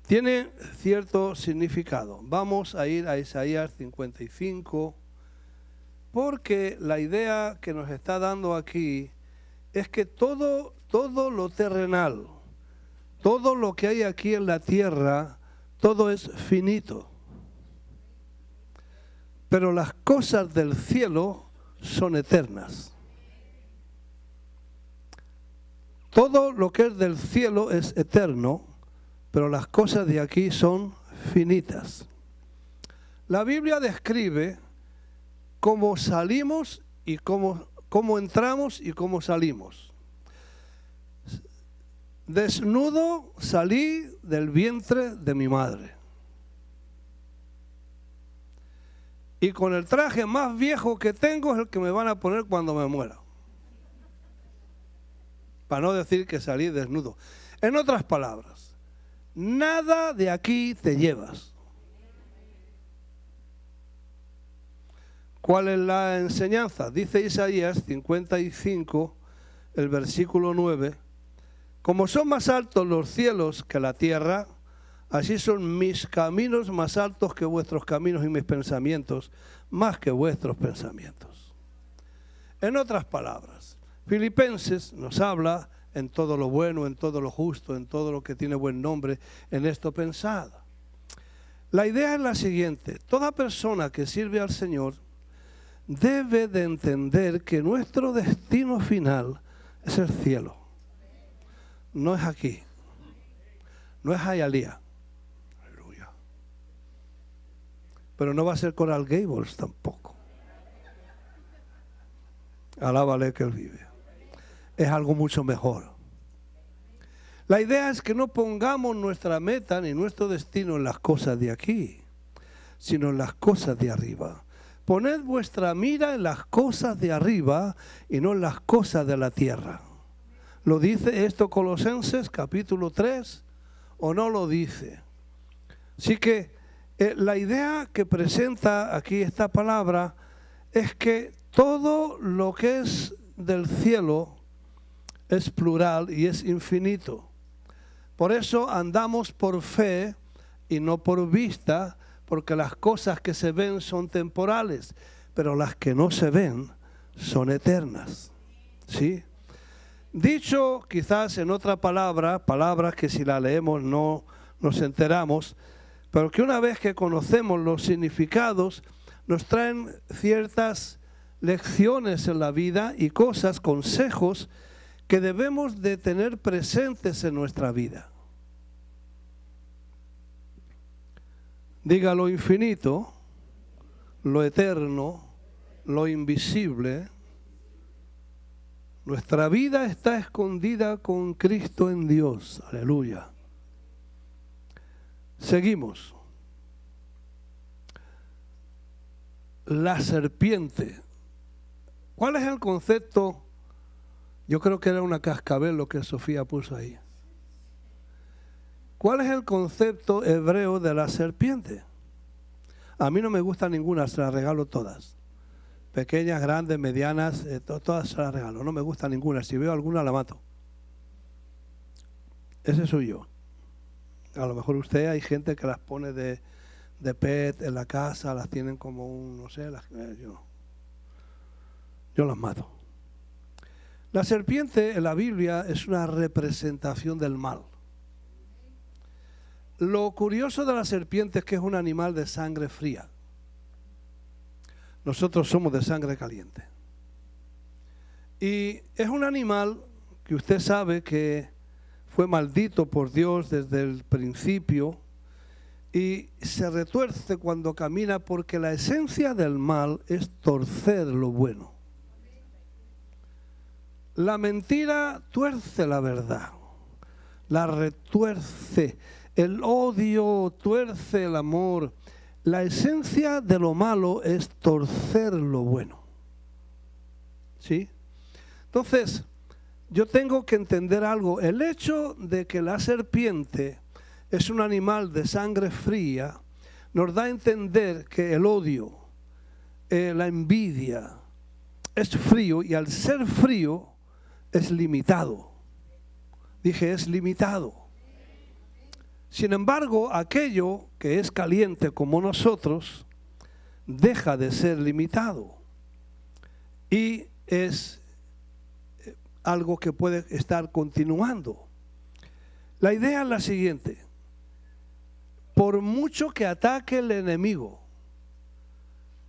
Tiene cierto significado. Vamos a ir a Isaías 55, porque la idea que nos está dando aquí es que todo lo terrenal, todo lo que hay aquí en la tierra, todo es finito. Pero las cosas del cielo son eternas. Todo lo que es del cielo es eterno, pero las cosas de aquí son finitas. La Biblia describe cómo salimos y cómo entramos y cómo salimos. Desnudo salí del vientre de mi madre. Y con el traje más viejo que tengo es el que me van a poner cuando me muera. Para no decir que salí desnudo. En otras palabras, nada de aquí te llevas. ¿Cuál es la enseñanza? Dice Isaías 55, el versículo 9, como son más altos los cielos que la tierra, así son mis caminos más altos que vuestros caminos y mis pensamientos más que vuestros pensamientos. En otras palabras, Filipenses nos habla en todo lo bueno, en todo lo justo, en todo lo que tiene buen nombre, en esto pensad. La idea es la siguiente: toda persona que sirve al Señor debe de entender que nuestro destino final es el cielo. No es aquí, no es Hialeah. Aleluya. Pero no va a ser Coral Gables tampoco. Alábale que Él vive. Es algo mucho mejor. La idea es que no pongamos nuestra meta ni nuestro destino en las cosas de aquí, sino en las cosas de arriba. Poned vuestra mira en las cosas de arriba y no en las cosas de la tierra. ¿Lo dice esto Colosenses capítulo 3 o no lo dice? Así que la idea que presenta aquí esta palabra es que todo lo que es del cielo es plural y es infinito. Por eso andamos por fe y no por vista, porque las cosas que se ven son temporales, pero las que no se ven son eternas. ¿Sí? Dicho quizás en otra palabra, palabras que si la leemos no nos enteramos, pero que una vez que conocemos los significados, nos traen ciertas lecciones en la vida y cosas, consejos que debemos de tener presentes en nuestra vida. Diga: lo infinito, lo eterno, lo invisible. Nuestra vida está escondida con Cristo en Dios. Aleluya. Seguimos. La serpiente. ¿Cuál es el concepto? Yo creo que era una cascabel lo que Sofía puso ahí. ¿Cuál es el concepto hebreo de la serpiente? A mí no me gusta ninguna, se las regalo todas. Pequeñas, grandes, medianas, todas se las regalo. No me gusta ninguna. Si veo alguna la mato. Ese soy yo. A lo mejor hay gente que las pone de pet en la casa, las tienen como un, no sé, yo las mato. La serpiente en la Biblia es una representación del mal. Lo curioso de la serpiente es que es un animal de sangre fría. Nosotros somos de sangre caliente. Y es un animal que usted sabe que fue maldito por Dios desde el principio y se retuerce cuando camina, porque la esencia del mal es torcer lo bueno. La mentira tuerce la verdad, la retuerce. El odio tuerce el amor. La esencia de lo malo es torcer lo bueno. ¿Sí? Entonces, yo tengo que entender algo. El hecho de que la serpiente es un animal de sangre fría nos da a entender que el odio, la envidia, es frío, y al ser frío es limitado. Dije, es limitado. Sin embargo, aquello que es caliente como nosotros deja de ser limitado y es algo que puede estar continuando. La idea es la siguiente: por mucho que ataque el enemigo,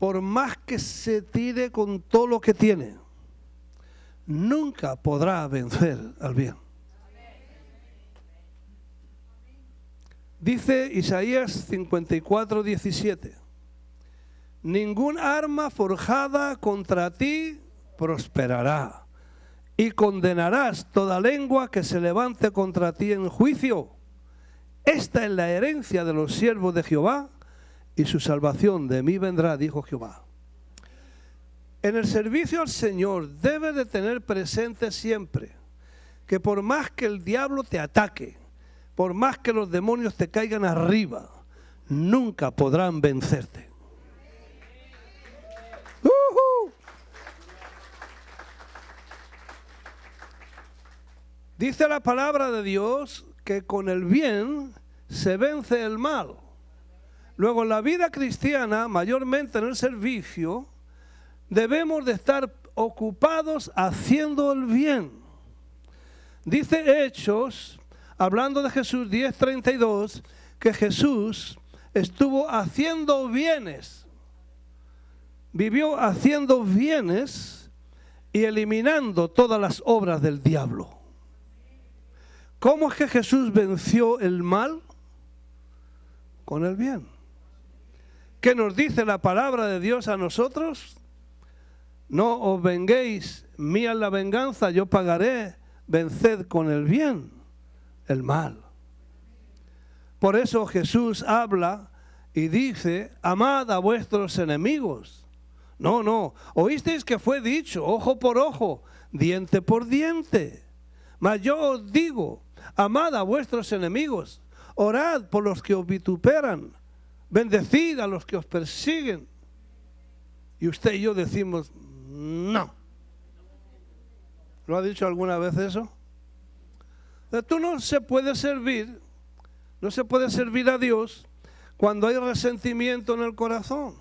por más que se tire con todo lo que tiene, nunca podrá vencer al bien. Dice Isaías 54:17, ningún arma forjada contra ti prosperará, y condenarás toda lengua que se levante contra ti en juicio. Esta es la herencia de los siervos de Jehová, y su salvación de mí vendrá, dijo Jehová. En el servicio al Señor debes de tener presente siempre que por más que el diablo te ataque, por más que los demonios te caigan arriba, nunca podrán vencerte. Dice la palabra de Dios que con el bien se vence el mal. Luego, en la vida cristiana, mayormente en el servicio, debemos de estar ocupados haciendo el bien. Dice Hechos, hablando de Jesús 10:32, que Jesús estuvo haciendo bienes, vivió haciendo bienes y eliminando todas las obras del diablo. ¿Cómo es que Jesús venció el mal? Con el bien. ¿Qué nos dice la palabra de Dios a nosotros? No os venguéis, mía es la venganza, yo pagaré, venced con el bien el mal. Por eso Jesús habla y dice, amad a vuestros enemigos. No, oísteis que fue dicho, ojo por ojo, diente por diente. Mas yo os digo, amad a vuestros enemigos, orad por los que os vituperan, bendecid a los que os persiguen. Y usted y yo decimos, no. ¿Lo ha dicho alguna vez eso? Tú no se puede servir a Dios cuando hay resentimiento en el corazón,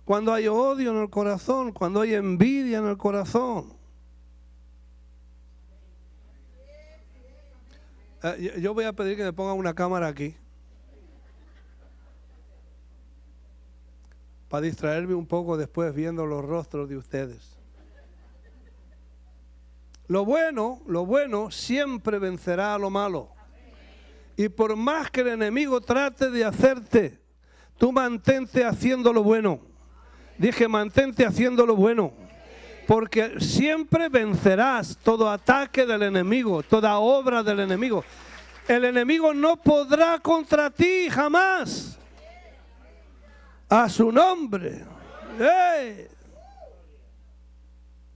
cuando hay odio en el corazón, cuando hay envidia en el corazón. Yo voy a pedir que me pongan una cámara aquí para distraerme un poco después viendo los rostros de ustedes. Lo bueno siempre vencerá a lo malo. Y por más que el enemigo trate de hacerte, tú mantente haciendo lo bueno. Dije, mantente haciendo lo bueno. Porque siempre vencerás todo ataque del enemigo, toda obra del enemigo. El enemigo no podrá contra ti jamás. A su nombre. ¡Hey!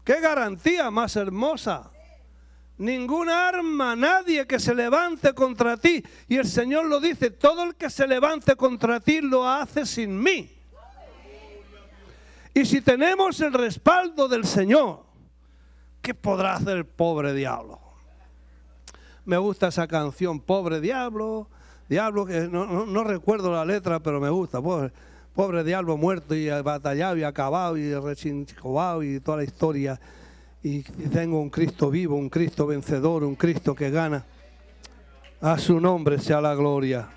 ¡Qué garantía más hermosa! Ninguna arma, nadie que se levante contra ti. Y el Señor lo dice, todo el que se levante contra ti lo hace sin mí. Y si tenemos el respaldo del Señor, ¿qué podrá hacer el pobre diablo? Me gusta esa canción, pobre diablo, Diablo, que no recuerdo la letra, pero me gusta. Pobre diablo muerto y batallado y acabado y rechinchicobado y toda la historia. Y tengo un Cristo vivo, un Cristo vencedor, un Cristo que gana. A su nombre sea la gloria.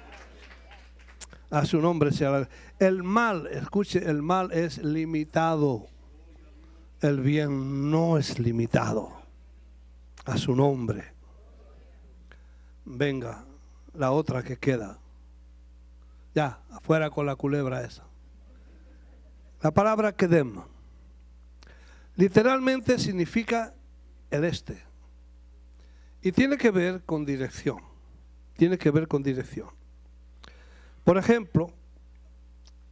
A su nombre sea la gloria. El mal, escuche, el mal es limitado. El bien no es limitado. A su nombre. Venga, la otra que queda. Ya, afuera con la culebra esa. La palabra Kedem literalmente significa el este. Y tiene que ver con dirección. Tiene que ver con dirección. Por ejemplo,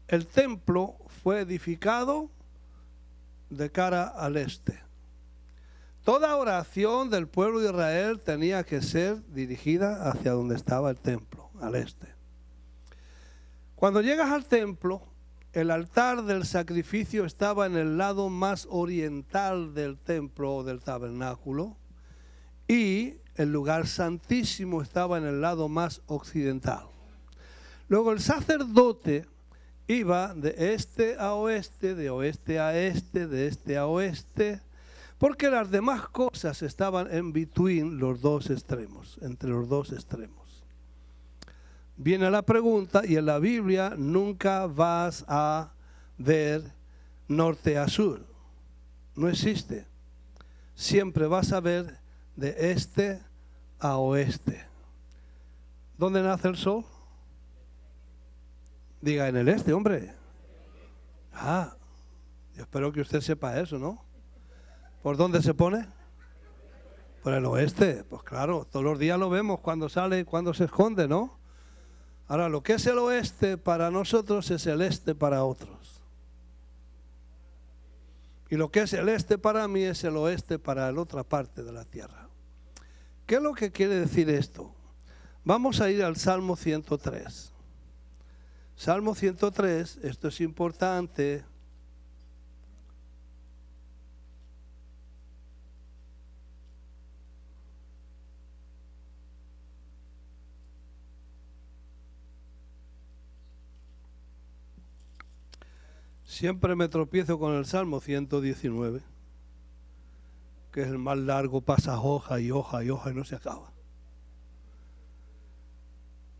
el templo fue edificado de cara al este. Toda oración del pueblo de Israel tenía que ser dirigida hacia donde estaba el templo, al este. Cuando llegas al templo, el altar del sacrificio estaba en el lado más oriental del templo o del tabernáculo y el lugar santísimo estaba en el lado más occidental. Luego el sacerdote iba de este a oeste, de oeste a este, de este a oeste, porque las demás cosas estaban en between los dos extremos, entre los dos extremos. Viene la pregunta, y en la Biblia nunca vas a ver norte a sur. No existe. Siempre vas a ver de este a oeste. ¿Dónde nace el sol? Diga, en el este, hombre. Yo espero que usted sepa eso, ¿no? ¿Por dónde se pone? Por el oeste. Pues claro, todos los días lo vemos cuando sale y cuando se esconde, ¿no? Ahora, lo que es el oeste para nosotros es el este para otros. Y lo que es el este para mí es el oeste para la otra parte de la tierra. ¿Qué es lo que quiere decir esto? Vamos a ir al Salmo 103. Salmo 103, esto es importante. Siempre me tropiezo con el Salmo 119, que es el más largo, pasa hoja y hoja y hoja y no se acaba.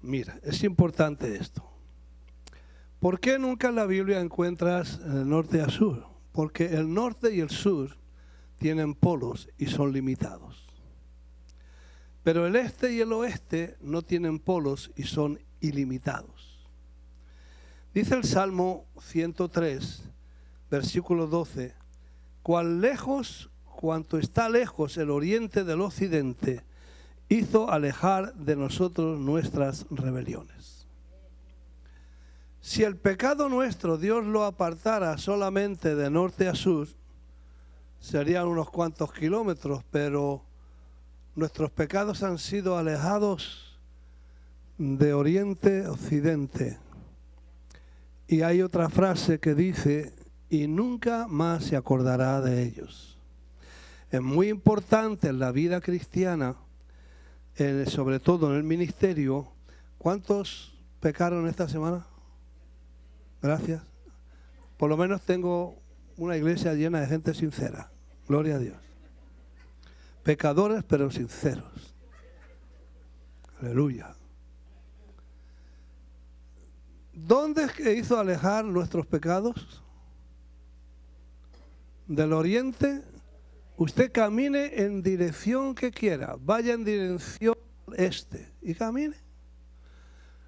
Mira, es importante esto. ¿Por qué nunca en la Biblia encuentras el norte a sur? Porque el norte y el sur tienen polos y son limitados. Pero el este y el oeste no tienen polos y son ilimitados. Dice el Salmo 103, versículo 12, cuanto está lejos el oriente del occidente, hizo alejar de nosotros nuestras rebeliones. Si el pecado nuestro Dios lo apartara solamente de norte a sur, serían unos cuantos kilómetros, pero nuestros pecados han sido alejados de oriente a occidente. Y hay otra frase que dice, y nunca más se acordará de ellos. Es muy importante en la vida cristiana, sobre todo en el ministerio. ¿Cuántos pecaron esta semana? Gracias. Por lo menos tengo una iglesia llena de gente sincera. Gloria a Dios. Pecadores pero sinceros. Aleluya. ¿Dónde es que hizo alejar nuestros pecados? Del oriente. Usted camine en dirección que quiera. Vaya en dirección este y camine.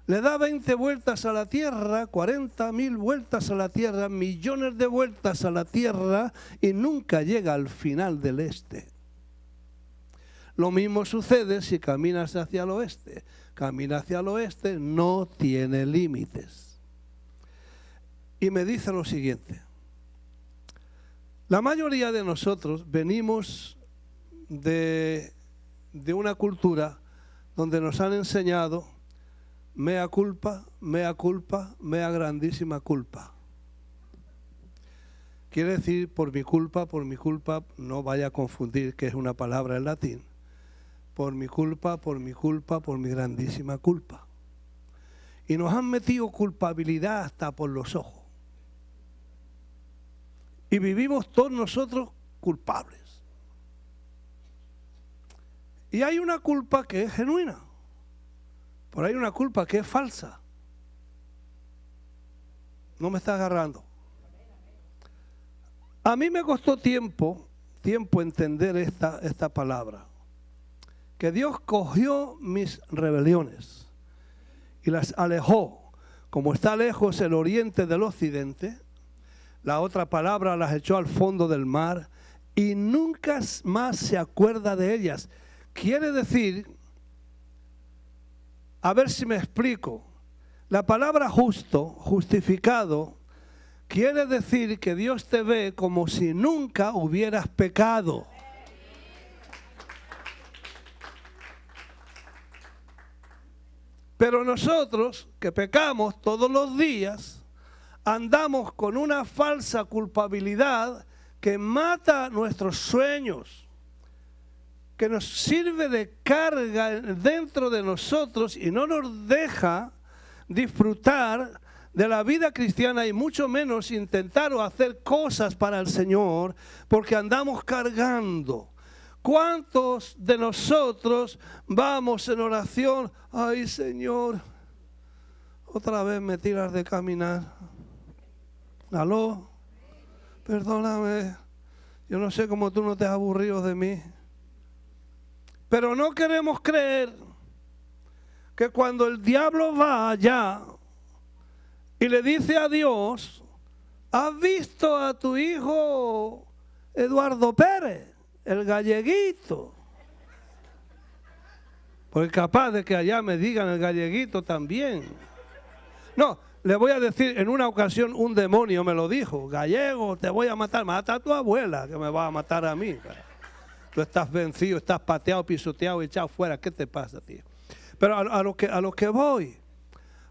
Le da 20 vueltas a la tierra, 40.000 vueltas a la tierra, millones de vueltas a la tierra y nunca llega al final del este. Lo mismo sucede si caminas hacia el oeste. Camina hacia el oeste, no tiene límites. Y me dice lo siguiente. La mayoría de nosotros venimos de una cultura donde nos han enseñado mea culpa, mea culpa, mea grandísima culpa. Quiere decir por mi culpa, no vaya a confundir que es una palabra en latín. Por mi culpa, por mi grandísima culpa. y nos han metido culpabilidad hasta por los ojos. Y vivimos todos nosotros culpables. Y hay una culpa que es genuina, pero hay una culpa que es falsa. No me está agarrando. A mí me costó tiempo entender esta palabra. Que Dios cogió mis rebeliones y las alejó. Como está lejos el oriente del occidente, la otra palabra las echó al fondo del mar y nunca más se acuerda de ellas. Quiere decir, a ver si me explico, la palabra justo, justificado, quiere decir que Dios te ve como si nunca hubieras pecado. Pero nosotros, que pecamos todos los días, andamos con una falsa culpabilidad que mata nuestros sueños, que nos sirve de carga dentro de nosotros y no nos deja disfrutar de la vida cristiana y mucho menos intentar o hacer cosas para el Señor, porque andamos cargando. ¿Cuántos de nosotros vamos en oración? Ay, Señor, otra vez me tiras de caminar. Aló, perdóname, yo no sé cómo tú no te has aburrido de mí. Pero no queremos creer que cuando el diablo va allá y le dice a Dios, ¿has visto a tu hijo Eduardo Pérez, el galleguito? Porque capaz de que allá me digan el galleguito también. No, le voy a decir, en una ocasión un demonio me lo dijo, gallego, te voy a matar, mata a tu abuela que me va a matar a mí. Tú estás vencido, estás pateado, pisoteado, echado fuera. ¿Qué te pasa, tío? Pero a lo que voy,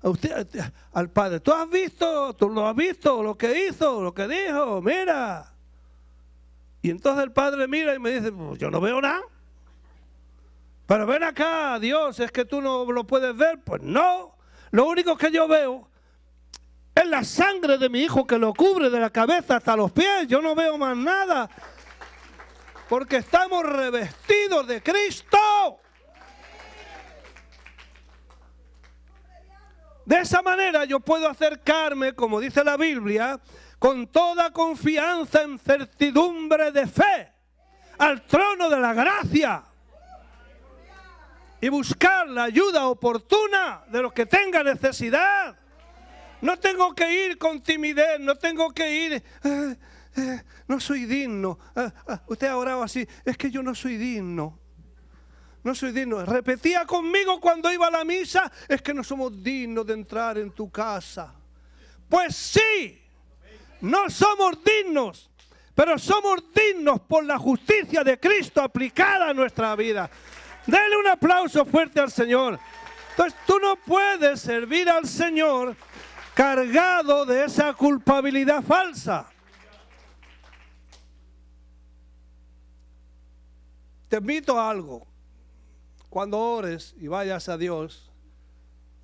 a usted, al Padre, ¿tú lo has visto, lo que hizo, lo que dijo? Mira. Y entonces el Padre mira y me dice, pues yo no veo nada. Pero ven acá, Dios, ¿es que tú no lo puedes ver? Pues no. Lo único que yo veo es la sangre de mi hijo que lo cubre de la cabeza hasta los pies. Yo no veo más nada. Porque estamos revestidos de Cristo. De esa manera yo puedo acercarme, como dice la Biblia, con toda confianza en certidumbre de fe, al trono de la gracia y buscar la ayuda oportuna de los que tengan necesidad. No tengo que ir con timidez, no tengo que ir... no soy digno. Usted ha orado así, es que yo no soy digno. No soy digno. Repetía conmigo cuando iba a la misa, es que no somos dignos de entrar en tu casa. Pues sí, no somos dignos, pero somos dignos por la justicia de Cristo aplicada a nuestra vida. Denle un aplauso fuerte al Señor. Entonces tú no puedes servir al Señor cargado de esa culpabilidad falsa. Te invito a algo. Cuando ores y vayas a Dios,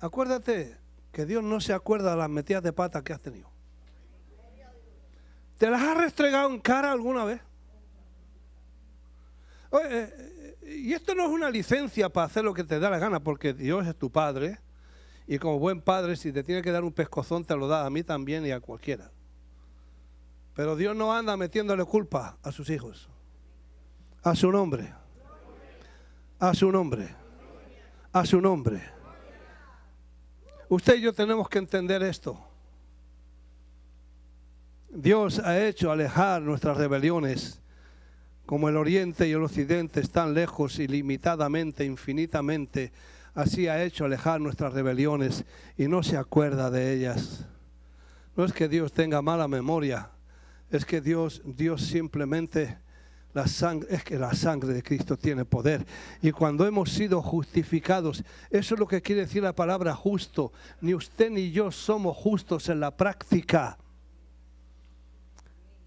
acuérdate que Dios no se acuerda de las metidas de pata que has tenido. ¿Te las has restregado en cara alguna vez? Oye, y esto no es una licencia para hacer lo que te da la gana, porque Dios es tu Padre, y como buen padre, si te tiene que dar un pescozón, te lo da a mí también y a cualquiera. Pero Dios no anda metiéndole culpa a sus hijos. A su nombre. A su nombre. A su nombre. Usted y yo tenemos que entender esto. Dios ha hecho alejar nuestras rebeliones, como el oriente y el occidente están lejos ilimitadamente, infinitamente. Así ha hecho alejar nuestras rebeliones y no se acuerda de ellas. No es que Dios tenga mala memoria, es que Dios simplemente... es que la sangre de Cristo tiene poder. Y cuando hemos sido justificados, eso es lo que quiere decir la palabra justo. Ni usted ni yo somos justos en la práctica.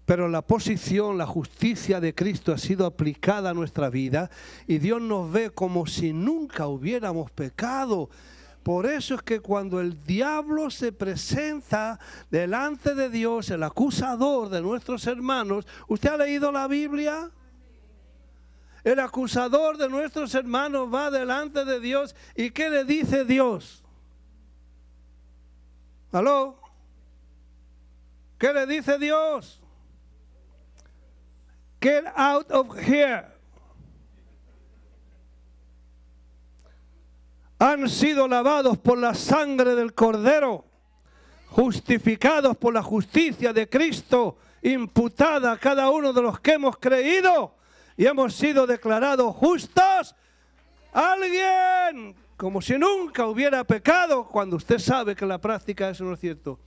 Pero la posición, la justicia de Cristo ha sido aplicada a nuestra vida. Y Dios nos ve como si nunca hubiéramos pecado. Por eso es que cuando el diablo se presenta delante de Dios, el acusador de nuestros hermanos, ¿usted ha leído la Biblia? El acusador de nuestros hermanos va delante de Dios. ¿Y qué le dice Dios? ¿Aló? ¿Qué le dice Dios? Get out of here. Han sido lavados por la sangre del Cordero, justificados por la justicia de Cristo, imputada a cada uno de los que hemos creído y hemos sido declarados justos. Alguien, como si nunca hubiera pecado, cuando usted sabe que en la práctica eso no es cierto.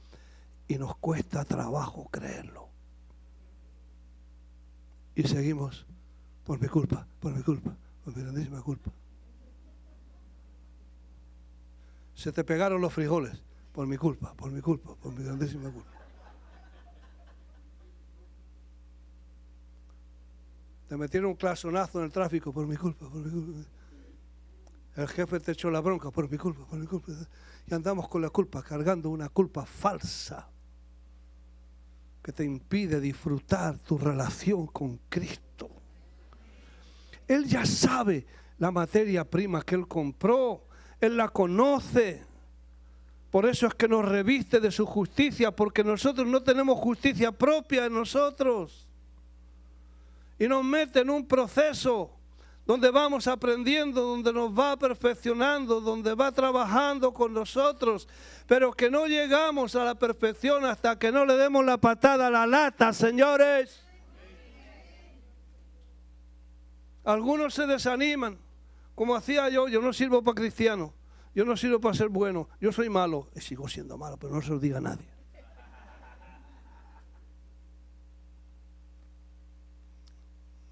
Y nos cuesta trabajo creerlo. Y seguimos, por mi culpa, por mi grandísima culpa. Se te pegaron los frijoles, por mi culpa, por mi grandísima culpa. Te metieron un clasonazo en el tráfico, por mi culpa. El jefe te echó la bronca, por mi culpa. Y andamos con la culpa, cargando una culpa falsa que te impide disfrutar tu relación con Cristo. Él ya sabe la materia prima que Él compró. Él la conoce. Por eso es que nos reviste de su justicia, porque nosotros no tenemos justicia propia en nosotros. Y nos mete en un proceso donde vamos aprendiendo, donde nos va perfeccionando, donde va trabajando con nosotros, pero que no llegamos a la perfección hasta que no le demos la patada a la lata, señores. Algunos se desaniman, como hacía yo no sirvo para cristiano, yo no sirvo para ser bueno, yo soy malo, y sigo siendo malo, pero no se lo diga a nadie.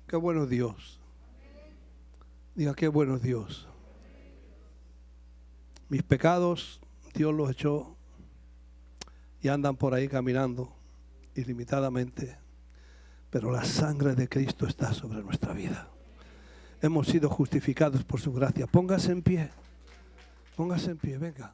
Qué bueno Dios. Diga, qué bueno Dios. Mis pecados, Dios los echó y andan por ahí caminando ilimitadamente, pero la sangre de Cristo está sobre nuestra vida. Hemos sido justificados por su gracia. Póngase en pie, venga.